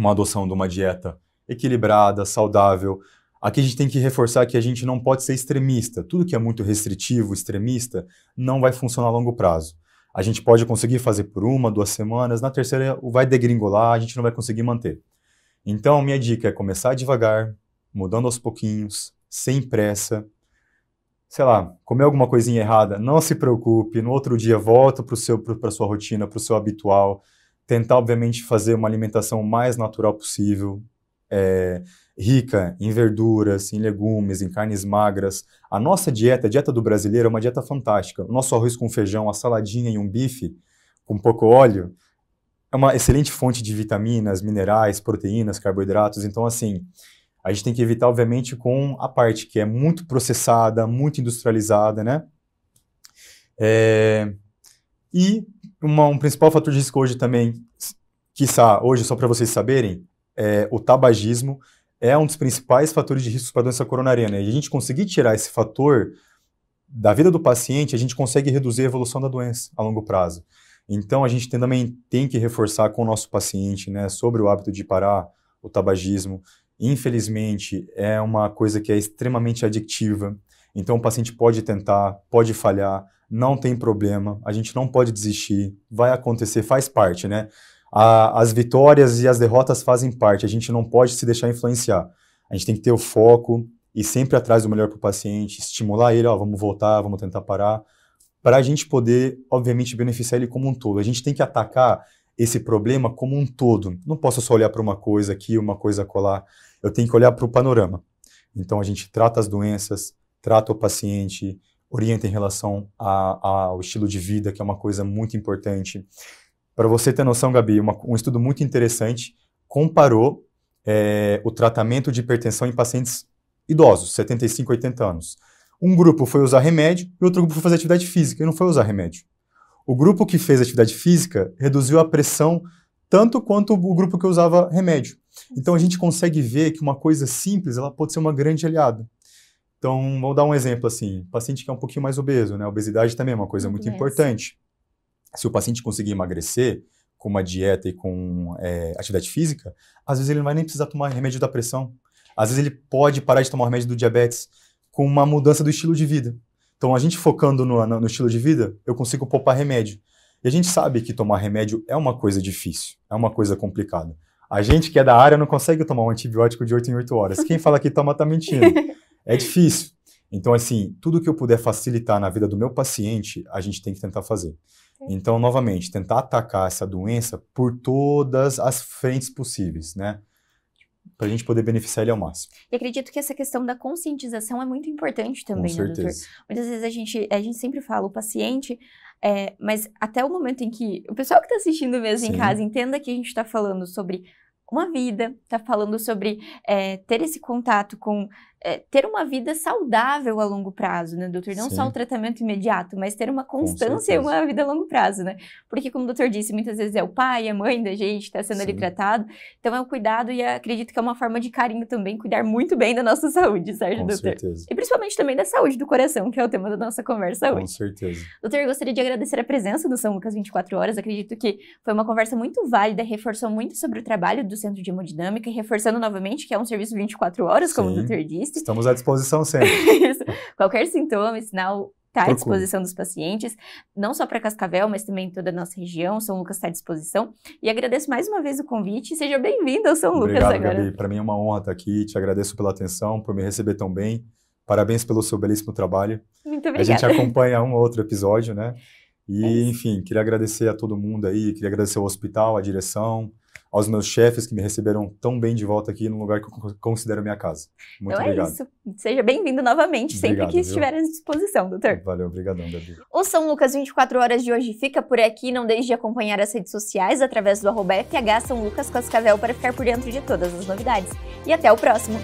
adoção de uma dieta equilibrada, saudável. Aqui a gente tem que reforçar que a gente não pode ser extremista. Tudo que é muito restritivo, extremista, não vai funcionar a longo prazo. A gente pode conseguir fazer por 1, 2 semanas, na terceira vai degringolar, a gente não vai conseguir manter. Então, minha dica é começar devagar, mudando aos pouquinhos, sem pressa. Sei lá, comer alguma coisinha errada, não se preocupe, no outro dia volta para a sua rotina, para o seu habitual. Tentar, obviamente, fazer uma alimentação o mais natural possível, rica em verduras, em legumes, em carnes magras. A nossa dieta, a dieta do brasileiro, é uma dieta fantástica. O nosso arroz com feijão, a saladinha e um bife com pouco óleo é uma excelente fonte de vitaminas, minerais, proteínas, carboidratos. Então, assim, a gente tem que evitar, obviamente, com a parte que é muito processada, muito industrializada, né? E um principal fator de risco hoje também, quiçá, hoje, só para vocês saberem, o tabagismo é um dos principais fatores de risco para a doença coronariana. E a gente conseguir tirar esse fator da vida do paciente, a gente consegue reduzir a evolução da doença a longo prazo. Então, a gente também tem que reforçar com o nosso paciente, né, sobre o hábito de parar o tabagismo. Infelizmente, é uma coisa que é extremamente adictiva. Então, o paciente pode tentar, pode falhar, não tem problema. A gente não pode desistir, vai acontecer, faz parte, né? As vitórias e as derrotas fazem parte, a gente não pode se deixar influenciar. A gente tem que ter o foco e sempre atrás do melhor para o paciente, estimular ele, vamos voltar, vamos tentar parar. para a gente poder, obviamente, beneficiar ele como um todo. A gente tem que atacar esse problema como um todo. Não posso só olhar para uma coisa aqui, uma coisa acolá. Eu tenho que olhar para o panorama. Então, a gente trata as doenças, trata o paciente, orienta em relação ao estilo de vida, que é uma coisa muito importante. Para você ter noção, Gabi, um estudo muito interessante comparou o tratamento de hipertensão em pacientes idosos, 75, 80 anos. Um grupo foi usar remédio e outro grupo foi fazer atividade física e não foi usar remédio. O grupo que fez atividade física reduziu a pressão tanto quanto o grupo que usava remédio. Então a gente consegue ver que uma coisa simples ela pode ser uma grande aliada. Então, vou dar um exemplo assim, paciente que é um pouquinho mais obeso, né? A obesidade também é uma coisa muito importante. Se o paciente conseguir emagrecer com uma dieta e com atividade física, às vezes ele não vai nem precisar tomar remédio da pressão. Às vezes ele pode parar de tomar o remédio do diabetes com uma mudança do estilo de vida. Então, a gente focando no estilo de vida, eu consigo poupar remédio. E a gente sabe que tomar remédio é uma coisa difícil, é uma coisa complicada. A gente que é da área não consegue tomar um antibiótico de 8 em 8 horas. Quem fala que toma tá mentindo. É difícil. Então, assim, tudo que eu puder facilitar na vida do meu paciente, a gente tem que tentar fazer. Então, novamente, tentar atacar essa doença por todas as frentes possíveis, né? Para a gente poder beneficiar ele ao máximo. E acredito que essa questão da conscientização é muito importante também, né, doutor? Muitas vezes a gente sempre fala, o paciente, mas até o momento em que o pessoal que está assistindo mesmo em casa entenda que a gente está falando sobre uma vida, está falando sobre ter esse contato com... ter uma vida saudável a longo prazo, né, doutor? Não só o tratamento imediato, mas ter uma constância e uma vida a longo prazo, né? Porque, como o doutor disse, muitas vezes é o pai, a mãe da gente que está sendo ali tratado. Então, é o cuidado e acredito que é uma forma de carinho também, cuidar muito bem da nossa saúde, certo, doutor? Com certeza. E principalmente também da saúde do coração, que é o tema da nossa conversa hoje. Com certeza. Doutor, eu gostaria de agradecer a presença do São Lucas 24 Horas. Acredito que foi uma conversa muito válida, reforçou muito sobre o trabalho do Centro de Hemodinâmica e reforçando novamente que é um serviço 24 horas, como o doutor disse. Estamos à disposição sempre. Isso. Qualquer sintoma, sinal, está à disposição dos pacientes, não só para Cascavel, mas também em toda a nossa região. São Lucas está à disposição. E agradeço mais uma vez o convite. Seja bem-vindo ao São Lucas agora. Obrigado, Gabi. Para mim é uma honra estar aqui. Te agradeço pela atenção, por me receber tão bem. Parabéns pelo seu belíssimo trabalho. Muito obrigada. A gente acompanha um ou outro episódio, né? E, enfim, queria agradecer a todo mundo aí, queria agradecer ao hospital, à direção, aos meus chefes que me receberam tão bem de volta aqui num lugar que eu considero minha casa. Muito obrigado. É isso. Seja bem-vindo novamente, sempre que estiver à disposição, doutor. Valeu, obrigadão, Gabi. O São Lucas 24 Horas de hoje fica por aqui. Não deixe de acompanhar as redes sociais através do @FH São Lucas Cascavel para ficar por dentro de todas as novidades. E até o próximo!